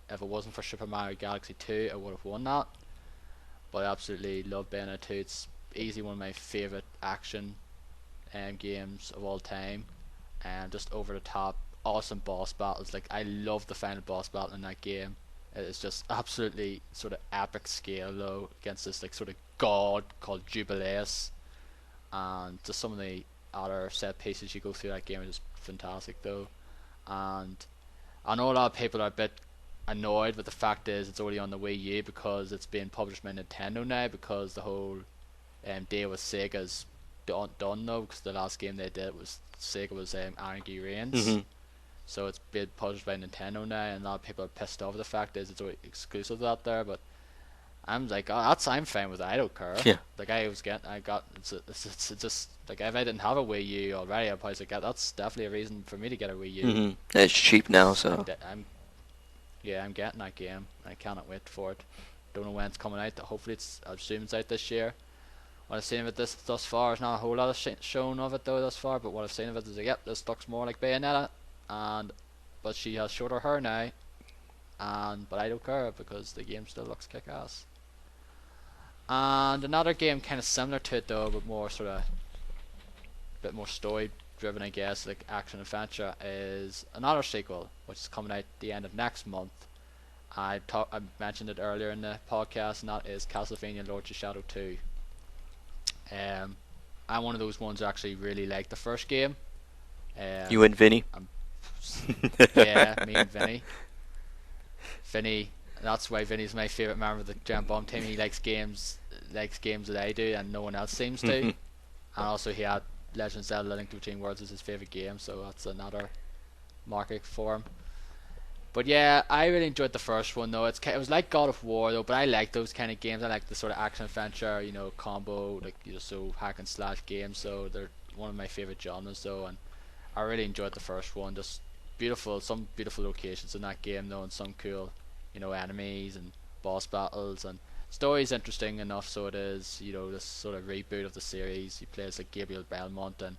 If it wasn't for Super Mario Galaxy 2, I would have won that. But I absolutely love Bayonetta 2. It's easily one of my favorite action games of all time. And just over the top, awesome boss battles. Like, I love the final boss battle in that game. It is just absolutely sort of epic scale though, against this like sort of god called Jubileus. And just some of the other set pieces you go through that game are just fantastic though. And I know a lot of people are a bit annoyed, but the fact is it's only on the Wii U because it's being published by Nintendo now, because the whole deal with Sega's done now, because the last game they did was Sega was Anarchy Reigns. Mm-hmm. So it's been published by Nintendo now, and a lot of people are pissed off. The fact is it's only exclusive out there, but I'm like, oh, I'm fine with it. I don't care. Yeah. Like it's just like if I didn't have a Wii U already, I'd probably like, that's definitely a reason for me to get a Wii U. Mm-hmm. It's cheap now, so. I'm getting that game. I cannot wait for it. Don't know when it's coming out. Hopefully I assume it's out this year. What I've seen of it thus far is not a whole lot of shown of it though thus far, but what I've seen of it is like, yep, this looks more like Bayonetta, but she has shorter hair now, but I don't care because the game still looks kick-ass. And another game kind of similar to it though, but more sort of bit more story driven, I guess, like action adventure, is another sequel which is coming out the end of next month. I mentioned it earlier in the podcast, and that is Castlevania Lords of Shadow 2. I'm one of those ones who actually really liked the first game. You and Vinny? Yeah, me and Vinny. Vinny, that's why Vinny's my favourite member of the Jump Bomb team. He likes games that I do and no one else seems to. And also he had Legend of Zelda Link Between Worlds as his favourite game, so that's another market for him. But yeah, I really enjoyed the first one though. It was like God of War though, but I like those kind of games. I like the sort of action adventure, combo, so hack and slash games. So they're one of my favourite genres though, and I really enjoyed the first one. Just some beautiful locations in that game though, and some cool, enemies and boss battles, and story's interesting enough. So it is, this sort of reboot of the series. He plays like Gabriel Belmont, and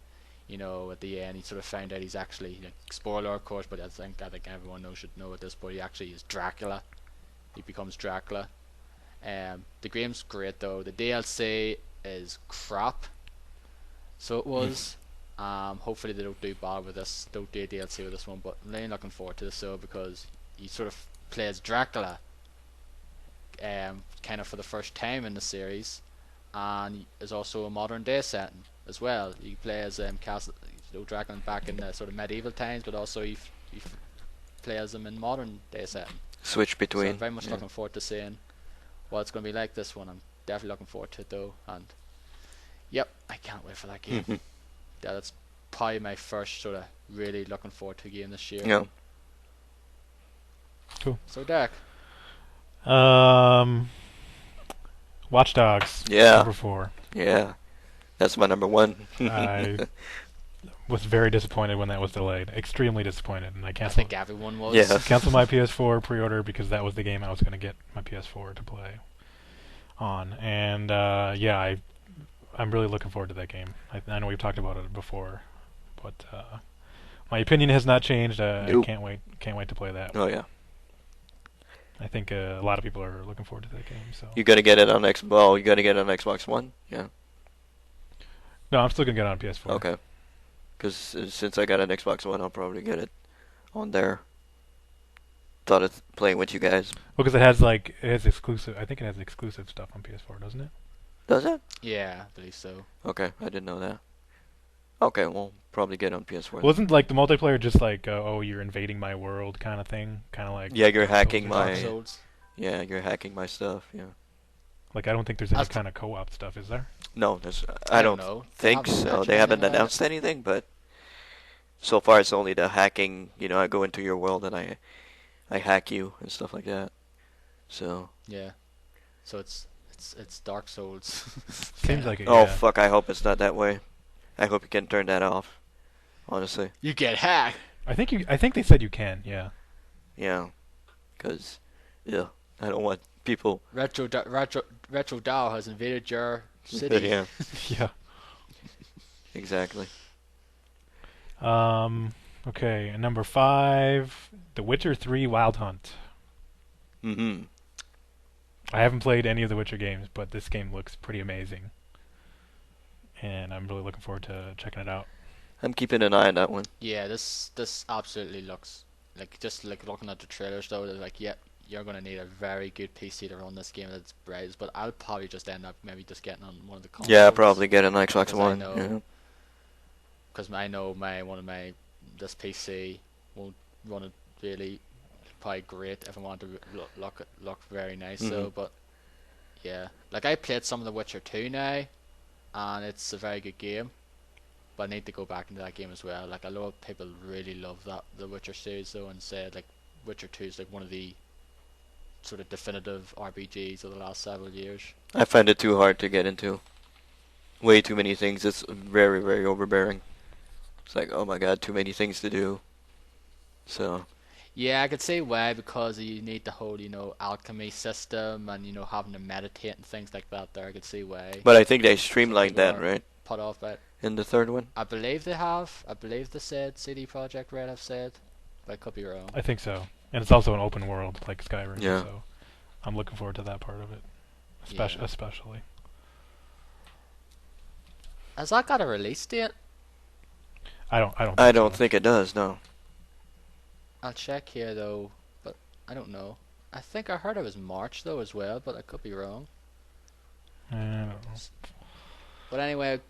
at the end he sort of found out he's actually, spoiler of course, but I think everyone should know at this point, he actually is Dracula. He becomes Dracula. The game's great though. The DLC is crap, so it was. Hopefully they don't do bad with this, don't do a DLC with this one, but I'm really looking forward to this though, because he sort of plays Dracula kind of for the first time in the series, and is also a modern day setting as well. He plays Dracula back in the sort of medieval times, but also he plays him in modern day setting. Switch between. So I'm very much looking forward to seeing what it's going to be like this one. I'm definitely looking forward to it though, and yep, I can't wait for that game. Yeah, that's probably my first sort of really looking forward to game this year. Yeah. Cool. So Derek. Watch Dogs. Yeah. Number 4. Yeah. That's my number 1. I was very disappointed when that was delayed. Extremely disappointed, and I I canceled. think everyone was. Yeah. Canceled my PS4 pre-order because that was the game I was going to get my PS4 to play on. And I'm really looking forward to that game. I know we've talked about it before, but my opinion has not changed. Nope. I can't wait to play that. Oh yeah. I think a lot of people are looking forward to that game. So You gotta get it on you gotta get it on Xbox One. Yeah. no, I'm still gonna get it on PS4. Okay. Because since I got an Xbox One, I'll probably get it on there. Thought of playing with you guys. Well, because it has exclusive. I think it has exclusive stuff on PS4, doesn't it? Does it? Yeah, I believe so. Okay, I didn't know that. Okay, well, probably get it on PS4. Wasn't like the multiplayer just like you're invading my world kind of thing, kind of like Yeah, you're hacking Dark my. Souls. Yeah, you're hacking my stuff. Yeah. Like I don't think there's any That's- kind of co-op stuff, is there? No, I don't know. think haven't so. mentioned They haven't anything about announced anything, but so far it's only the hacking. I go into your world and I hack you and stuff like that. So. Yeah. So it's Dark Souls. Seems like it. Oh yeah. fuck! I hope it's not that way. I hope you can turn that off. Honestly. You get hacked. I think they said you can. Yeah. Yeah. Cause, yeah, I don't want people. Retro Dow has invaded your city. Yeah. Yeah. Exactly. Okay, and number 5, The Witcher 3 Wild Hunt. Mm-hmm. I haven't played any of the Witcher games, but this game looks pretty amazing. And I'm really looking forward to checking it out. I'm keeping an eye on that one. Yeah, this absolutely looks like, just like looking at the trailers though, they're like, yeah, you're gonna need a very good PC to run this game that's bright. But I'll probably just end up maybe just getting on one of the consoles. Yeah, I'll probably get an Xbox Because I One. know- Yeah. because I know this PC won't run it really probably great if I want to look very nice. So, but yeah, like I played some of The Witcher 2 now, and it's a very good game. But I need to go back into that game as well. Like a lot of people really love that The Witcher series though, and said like Witcher 2 is like one of the sort of definitive RPGs of the last several years. I find it too hard to get into. Way too many things. It's very, very overbearing. It's like, oh my god, too many things to do. So. Yeah, I could see why, because you need the whole, alchemy system and, having to meditate and things like that there. I could see why. But I think they streamlined that, right? Put off by it. In the third one? I believe they have. I believe they said, CD Projekt Red have said. But I could be wrong. I think so. And it's also an open world, like Skyrim. Yeah. So I'm looking forward to that part of it. Especially. Has that got a release date? I don't think it does, no. I'll check here though, but I don't know. I think I heard it was March though as well, but I could be wrong. I don't know. But anyway,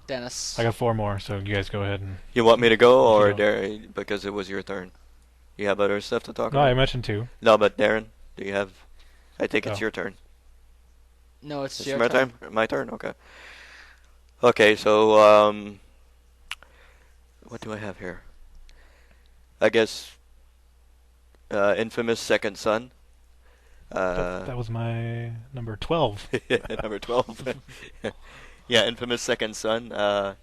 Dennis. I got 4 more, so you guys go ahead and. You want me to go, or You go. Darren, because it was your turn? You have other stuff to talk No, about? I mentioned 2. No, but Darren, do you have... I think it's Oh. your turn. No, it's It's your my turn. My turn? Okay. Okay, so, what do I have here? I guess, Infamous Second Son. That was my number 12. Number 12. Yeah, Infamous Second Son.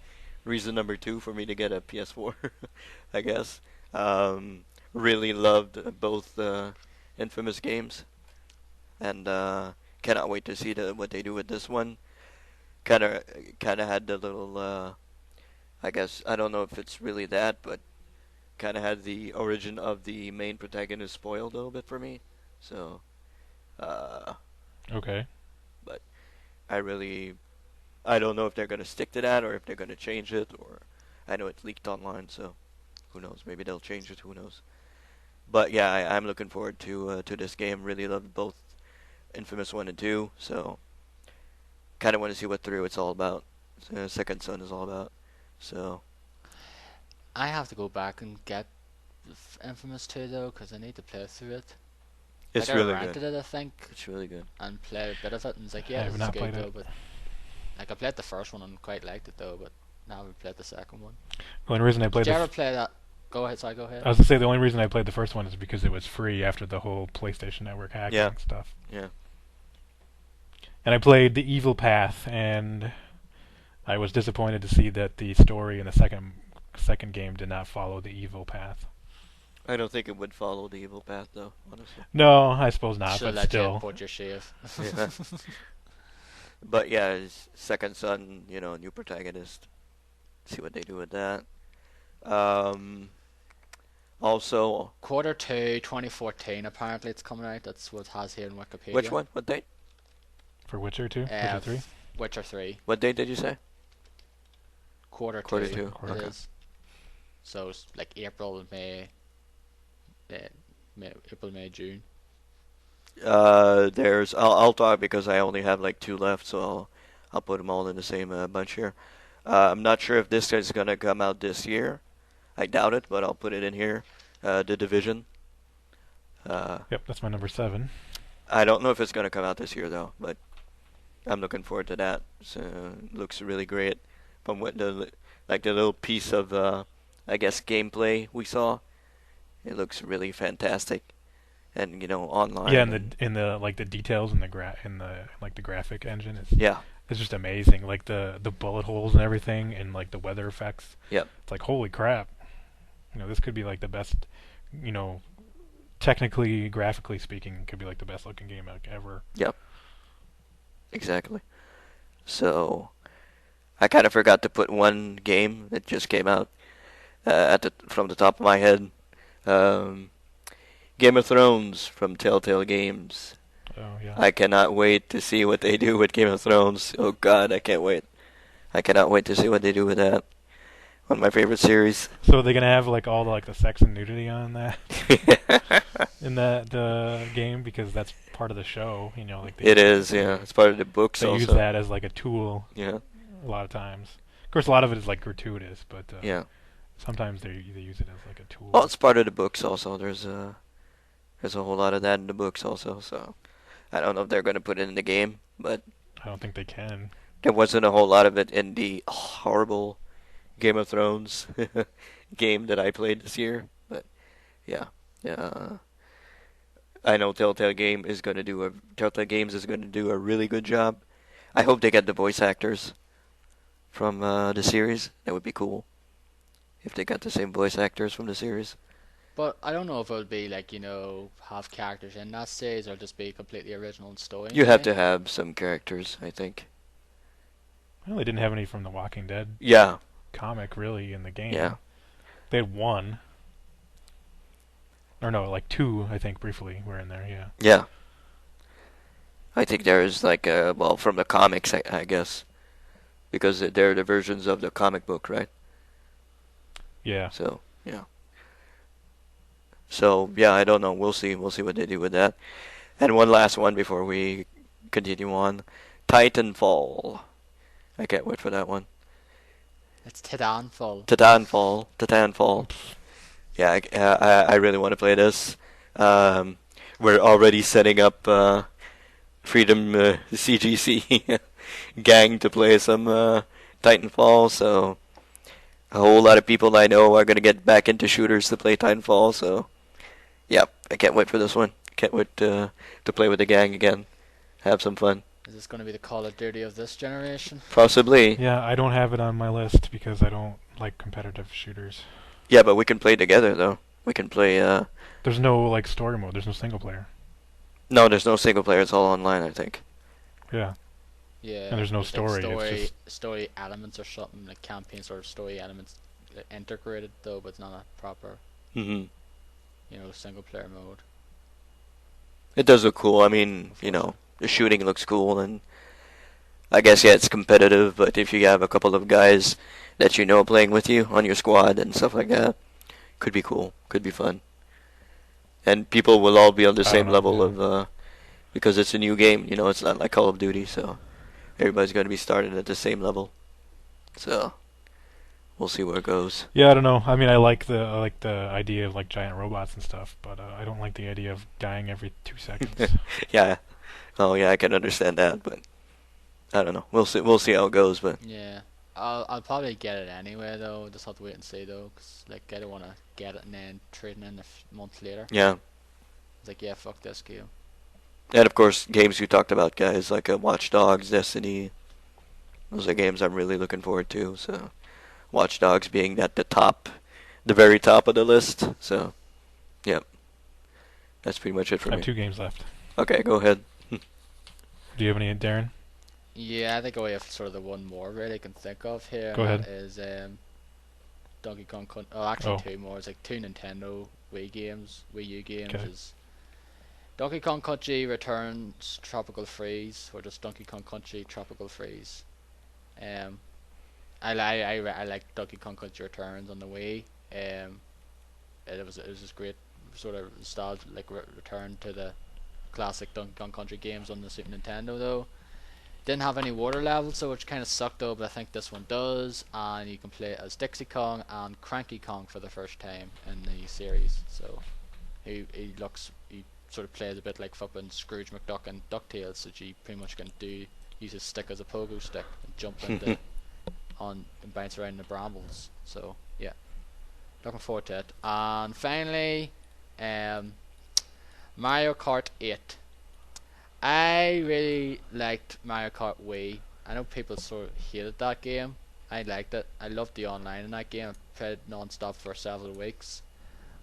Reason number 2 for me to get a PS4, I guess. Really loved both Infamous games, and cannot wait to see what they do with this one. Kind of had the little, I guess, I don't know if it's really that, but kind of had the origin of the main protagonist spoiled a little bit for me. So, Okay. but I don't know if they're going to stick to that or if they're going to change it, or I know it's leaked online, so who knows, maybe they'll change it, who knows. But yeah, I'm looking forward to this game. Really loved both Infamous 1 and 2, so kind of want to see what 3 it's all about. Second Son is all about. So I have to go back and get Infamous 2 though, because I need to play through it. it's like really I rented good. it, I think, It's really good. and played a bit of it, and it's like, I yeah, have this is not good played though, it. but like I played the first one and quite liked it though, but now I haven't played the second one. The only reason I played Did you the ever play that? Go ahead, sorry, go ahead. I was gonna say the only reason I played the first one is because it was free after the whole PlayStation Network hacking Yeah. stuff. Yeah. And I played The Evil Path, and I was disappointed to see that the story in the second game did not follow the Evil Path. I don't think it would follow the Evil Path, though, honestly. No, I suppose not, Should but let you still. put your shave. Yeah. But yeah, his Second Son, new protagonist. See what they do with that. Also, Q2 2014, apparently it's coming out. That's what it has here in Wikipedia. which one? What date? For Witcher 2? Witcher 3? Witcher 3. What date did you say? Quarter Quarter two. two, It okay. is. So it's like April, May, April, May, June. I'll talk because I only have like 2 left, so I'll put them all in the same bunch here. I'm not sure if this is gonna come out this year. I doubt it, but I'll put it in here. The Division. Yep, that's my number 7. I don't know if it's gonna come out this year though, but I'm looking forward to that. So it looks really great. From what the little piece of I guess gameplay we saw, it looks really fantastic. And online. Yeah, and the like the details in the the graphic engine is yeah, it's just amazing. Like the bullet holes and everything, and like the weather effects. Yep. It's like, holy crap. This could be like the best, technically, graphically speaking, could be like the best looking game ever. Yep. Exactly. So I kind of forgot to put one game that just came out from the top of my head. Game of Thrones from Telltale Games. Oh yeah. I cannot wait to see what they do with Game of Thrones. Oh God, I can't wait. I cannot wait to see what they do with that. One of my favorite series. So are they gonna have like all the sex and nudity on that in the game, because that's part of the show, It is, yeah. It's part of the books They also. use that as like a tool Yeah. a lot of times, Of course, a lot of it is like gratuitous, but Yeah. sometimes they use it as like a tool. Well, it's part of the books also. There's a whole lot of that in the books also. So I don't know if they're going to put it in the game, but I don't think they can. there wasn't a whole lot of it in the horrible Game of Thrones game that I played this year. But yeah, yeah. I know Telltale Games is going to do a really good job. I hope they get the voice actors from the series. That would be cool if they got the same voice actors from the series. But I don't know if it would be like, have characters in that series or just be completely original in story. You have to have some characters, I think. Well, they didn't have any from the Walking Dead Yeah, comic really in the game. yeah. They had one. Or no, like two, I think, briefly were in there, yeah. Yeah. I think there is like well, from the comics, I guess, because they're the versions of the comic book, right? Yeah. So yeah. So yeah, I don't know. We'll see. We'll see what they do with that. And one last one before we continue on, Titanfall. I can't wait for that one. It's Titanfall. Titanfall. Yeah, I really want to play this. We're already setting up Freedom CGC gang to play some Titanfall, so a whole lot of people I know are going to get back into shooters to play Titanfall, so yeah, I can't wait for this one. Can't wait to play with the gang again. Have some fun. Is this going to be the Call of Duty of this generation? Possibly. Yeah, I don't have it on my list because I don't like competitive shooters. Yeah, but we can play together, though. We can play, There's no, like, story mode. There's no single player. No, there's no single player. It's all online, I think. Yeah. Yeah. And there's no story, it's story elements or something, like campaign sort of story elements integrated, though, but it's not a proper, Hmm. single player mode. It does look cool. I mean, the shooting looks cool, and I guess, yeah, it's competitive, but if you have a couple of guys that you know playing with you on your squad and stuff like that, could be cool. Could be fun. And people will all be on the same level of, because it's a new game, it's not like Call of Duty, so everybody's going to be starting at the same level. So, we'll see where it goes. Yeah, I don't know. I mean, I like the idea of like giant robots and stuff, but I don't like the idea of dying every 2 seconds. Yeah. Oh, yeah, I can understand that, but I don't know. We'll see. We'll see how it goes, but Yeah. I'll probably get it anyway, though. Just have to wait and see, though, because I don't want to get it and then trade it in a month later. yeah. It's like, yeah, fuck this game. And of course, games you talked about, guys, like Watch Dogs, Destiny. Those are games I'm really looking forward to. So, Watch Dogs being at the very top of the list. So, yep. That's pretty much it for I me. have 2 games left. Okay, go ahead. Do you have any, Darren? Yeah, I think I have sort of the one more really I can think of here. Go and ahead. that is Donkey Kong Country. Oh, actually, Oh. 2 more. It's like 2 Nintendo Wii U games. Okay. Is Donkey Kong Country Returns Tropical Freeze, or just Donkey Kong Country Tropical Freeze. I like Donkey Kong Country Returns on the Wii. It was just great sort of nostalgia, like return to the classic Donkey Kong Country games on the Super Nintendo though. Didn't have any water levels, so which kind of sucked though, but I think this one does, and you can play as Dixie Kong and Cranky Kong for the first time in the series. So he sort of plays a bit like fucking Scrooge McDuck and DuckTales, so you pretty much can use his stick as a pogo stick and jump into and bounce around in the brambles. So yeah, looking forward to it. And finally, Mario Kart 8. I really liked Mario Kart Wii. I know people sort of hated that game. I liked it. I loved the online in that game. I played it non-stop for several weeks.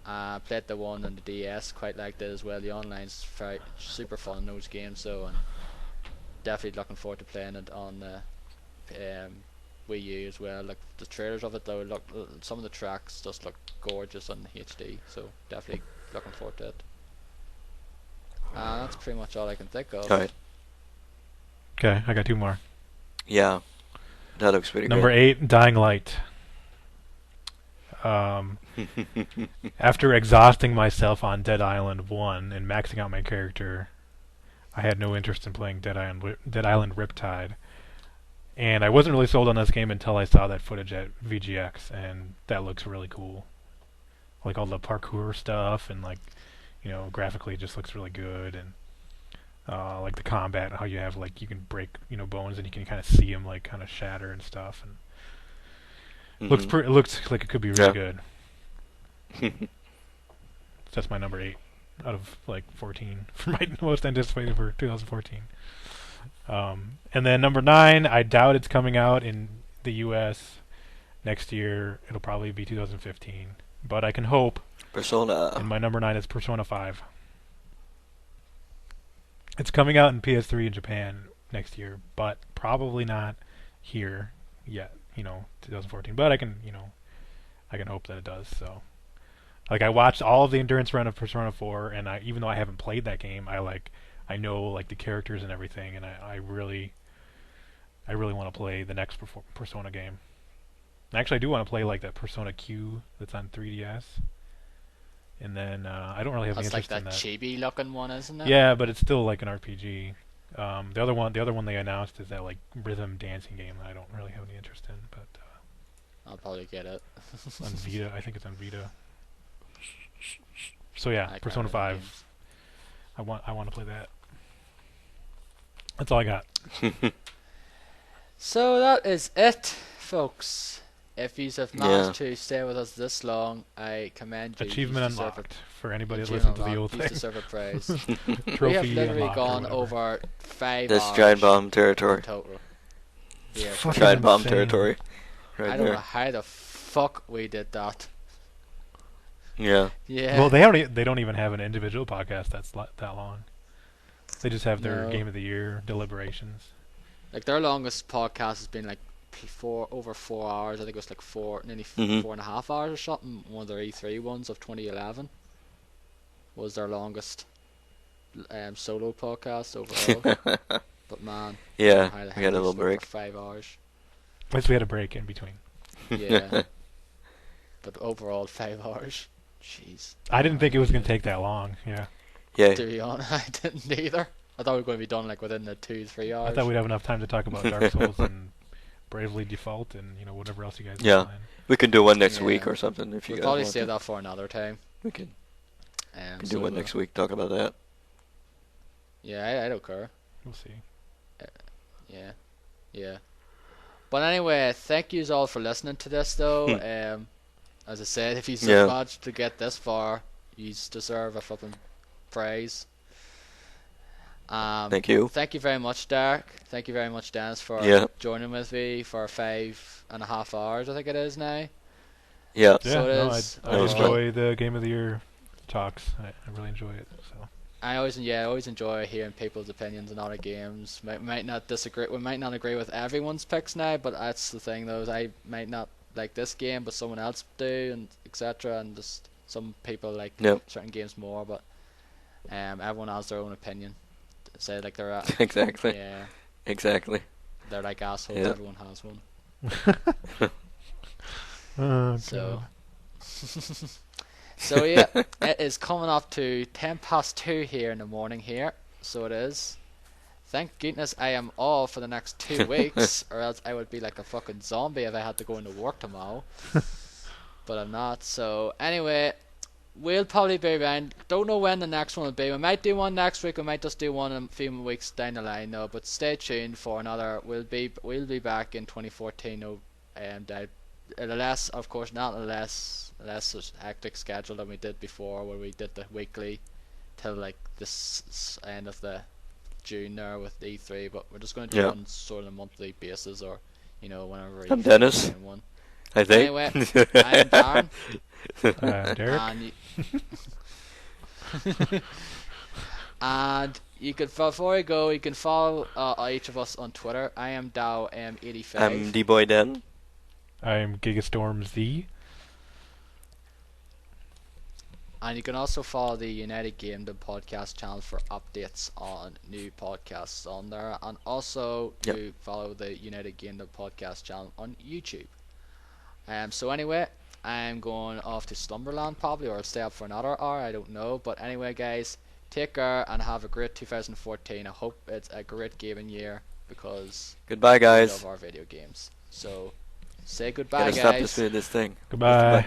Played the one on the DS. Quite liked it as well. The online's very super fun in those games, so and definitely looking forward to playing it on the Wii U as well. Like the trailers of it though, some of the tracks just look gorgeous on HD. So definitely looking forward to it. That's pretty much all I can think of. Alright. Okay, I got 2 more. Yeah. That looks pretty Number good. 8, Dying Light. After exhausting myself on Dead Island 1 and maxing out my character, I had no interest in playing Dead Island Riptide. And I wasn't really sold on this game until I saw that footage at VGX, and that looks really cool. Like all the parkour stuff, and like, graphically it just looks really good, and like the combat, how you have like you can break bones and you can kind of see them like kind of shatter and stuff, and it looks like it could be really good. That's my number 8 out of like 14 for my most anticipated for 2014. And then number 9, I doubt it's coming out in the U.S. next year. It'll probably be 2015, but I can hope. Persona. And my number 9 is Persona 5. It's coming out in PS3 in Japan next year, but probably not here yet. 2014. But I can hope that it does. So, like, I watched all of the endurance run of Persona 4, and even though I haven't played that game, I know like the characters and everything, and I really want to play the next Persona game. Actually, I do want to play like that Persona Q that's on 3DS. And then I don't really have any interest in that. That's like that chibi looking one, isn't it? Yeah, but it's still like an RPG. The other one they announced is that like rhythm dancing game that I don't really have any interest in, but I'll probably get it. on Vita, I think it's on Vita. So yeah, Persona 5. I want to play that. That's all I got. So that is it, folks. If you have managed to stay with us this long, I commend you. Achievement unlocked for anybody that listens to the old thing. You deserve a praise. Trophy we have literally unlocked gone over 5 That's hours. Giant Bomb territory. Total. Yeah, Giant Bomb territory. Right I don't there. know how the fuck we did that. Yeah. Yeah. Well, they don't even have an individual podcast that's that long. They just have their Game of the Year deliberations. Like their longest podcast has been like over 4 hours. I think it was like nearly 4.5 hours or something. One of their E3 ones of 2011 was their longest solo podcast overall. But man, Yeah, how the we hell had a they little spoke break. for 5 hours. At least we had a break in between. Yeah. But overall 5 hours. Jeez. I didn't think it was going to take that long. Yeah. Yeah. To be honest, I didn't either. I thought we were going to be done like within the 2-3 hours. I thought we'd have enough time to talk about Dark Souls and Bravely Default and whatever else you guys are playing. We can do one next week or something if you We'll guys probably want save to. that for another time. We can So do one next week. Talk about that. Yeah, I don't care. We'll see. Yeah. But anyway, thank yous all for listening to this though. As I said, if you managed to get this far, you deserve a fucking praise. Thank you. Thank you very much, Derek. Thank you very much, Dennis, for joining with me for 5.5 hours, I think it is now. Yeah. So it is. I enjoy the Game of the Year talks. I really enjoy it. So I always enjoy hearing people's opinions on other games. We might not agree with everyone's picks now, but that's the thing though, is I might not like this game, but someone else do, and etc. And just some people like certain games more, but everyone has their own opinion. Say like they're exactly. Yeah. Exactly. They're like assholes. Yeah. Everyone has one. So yeah, it is coming up to 2:10 here in the morning here. So it is. Thank goodness I am off for the next 2 weeks, or else I would be like a fucking zombie if I had to go into work tomorrow. But I'm not. So anyway, we'll probably be around. Don't know when the next one will be. We might do one next week. We might just do one in a few weeks down the line, though. But stay tuned for another. We'll be back in 2014. Unless, of course, not less hectic schedule than we did before, where we did the weekly till like this end of the June there with E3. But we're just going to do one sort of monthly basis, or whenever. I'm Dennis. One. I think. Anyway, I'm Darren. Derek. And you can, before I go, you can follow each of us on Twitter. I am DowM85. I'm D-Boy-Den. I'm GigaStormZ. And you can also follow the United Gamedom podcast channel for updates on new podcasts on there, and also to follow the United Gamedom podcast channel on YouTube. So anyway, I'm going off to Slumberland probably, or I'll stay up for another hour, I don't know. But anyway guys, take care and have a great 2014. I hope it's a great gaming year because Goodbye, we guys. love our video games. So say goodbye, Gotta stop guys. this thing. Goodbye.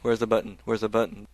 Where's the button? Where's the button?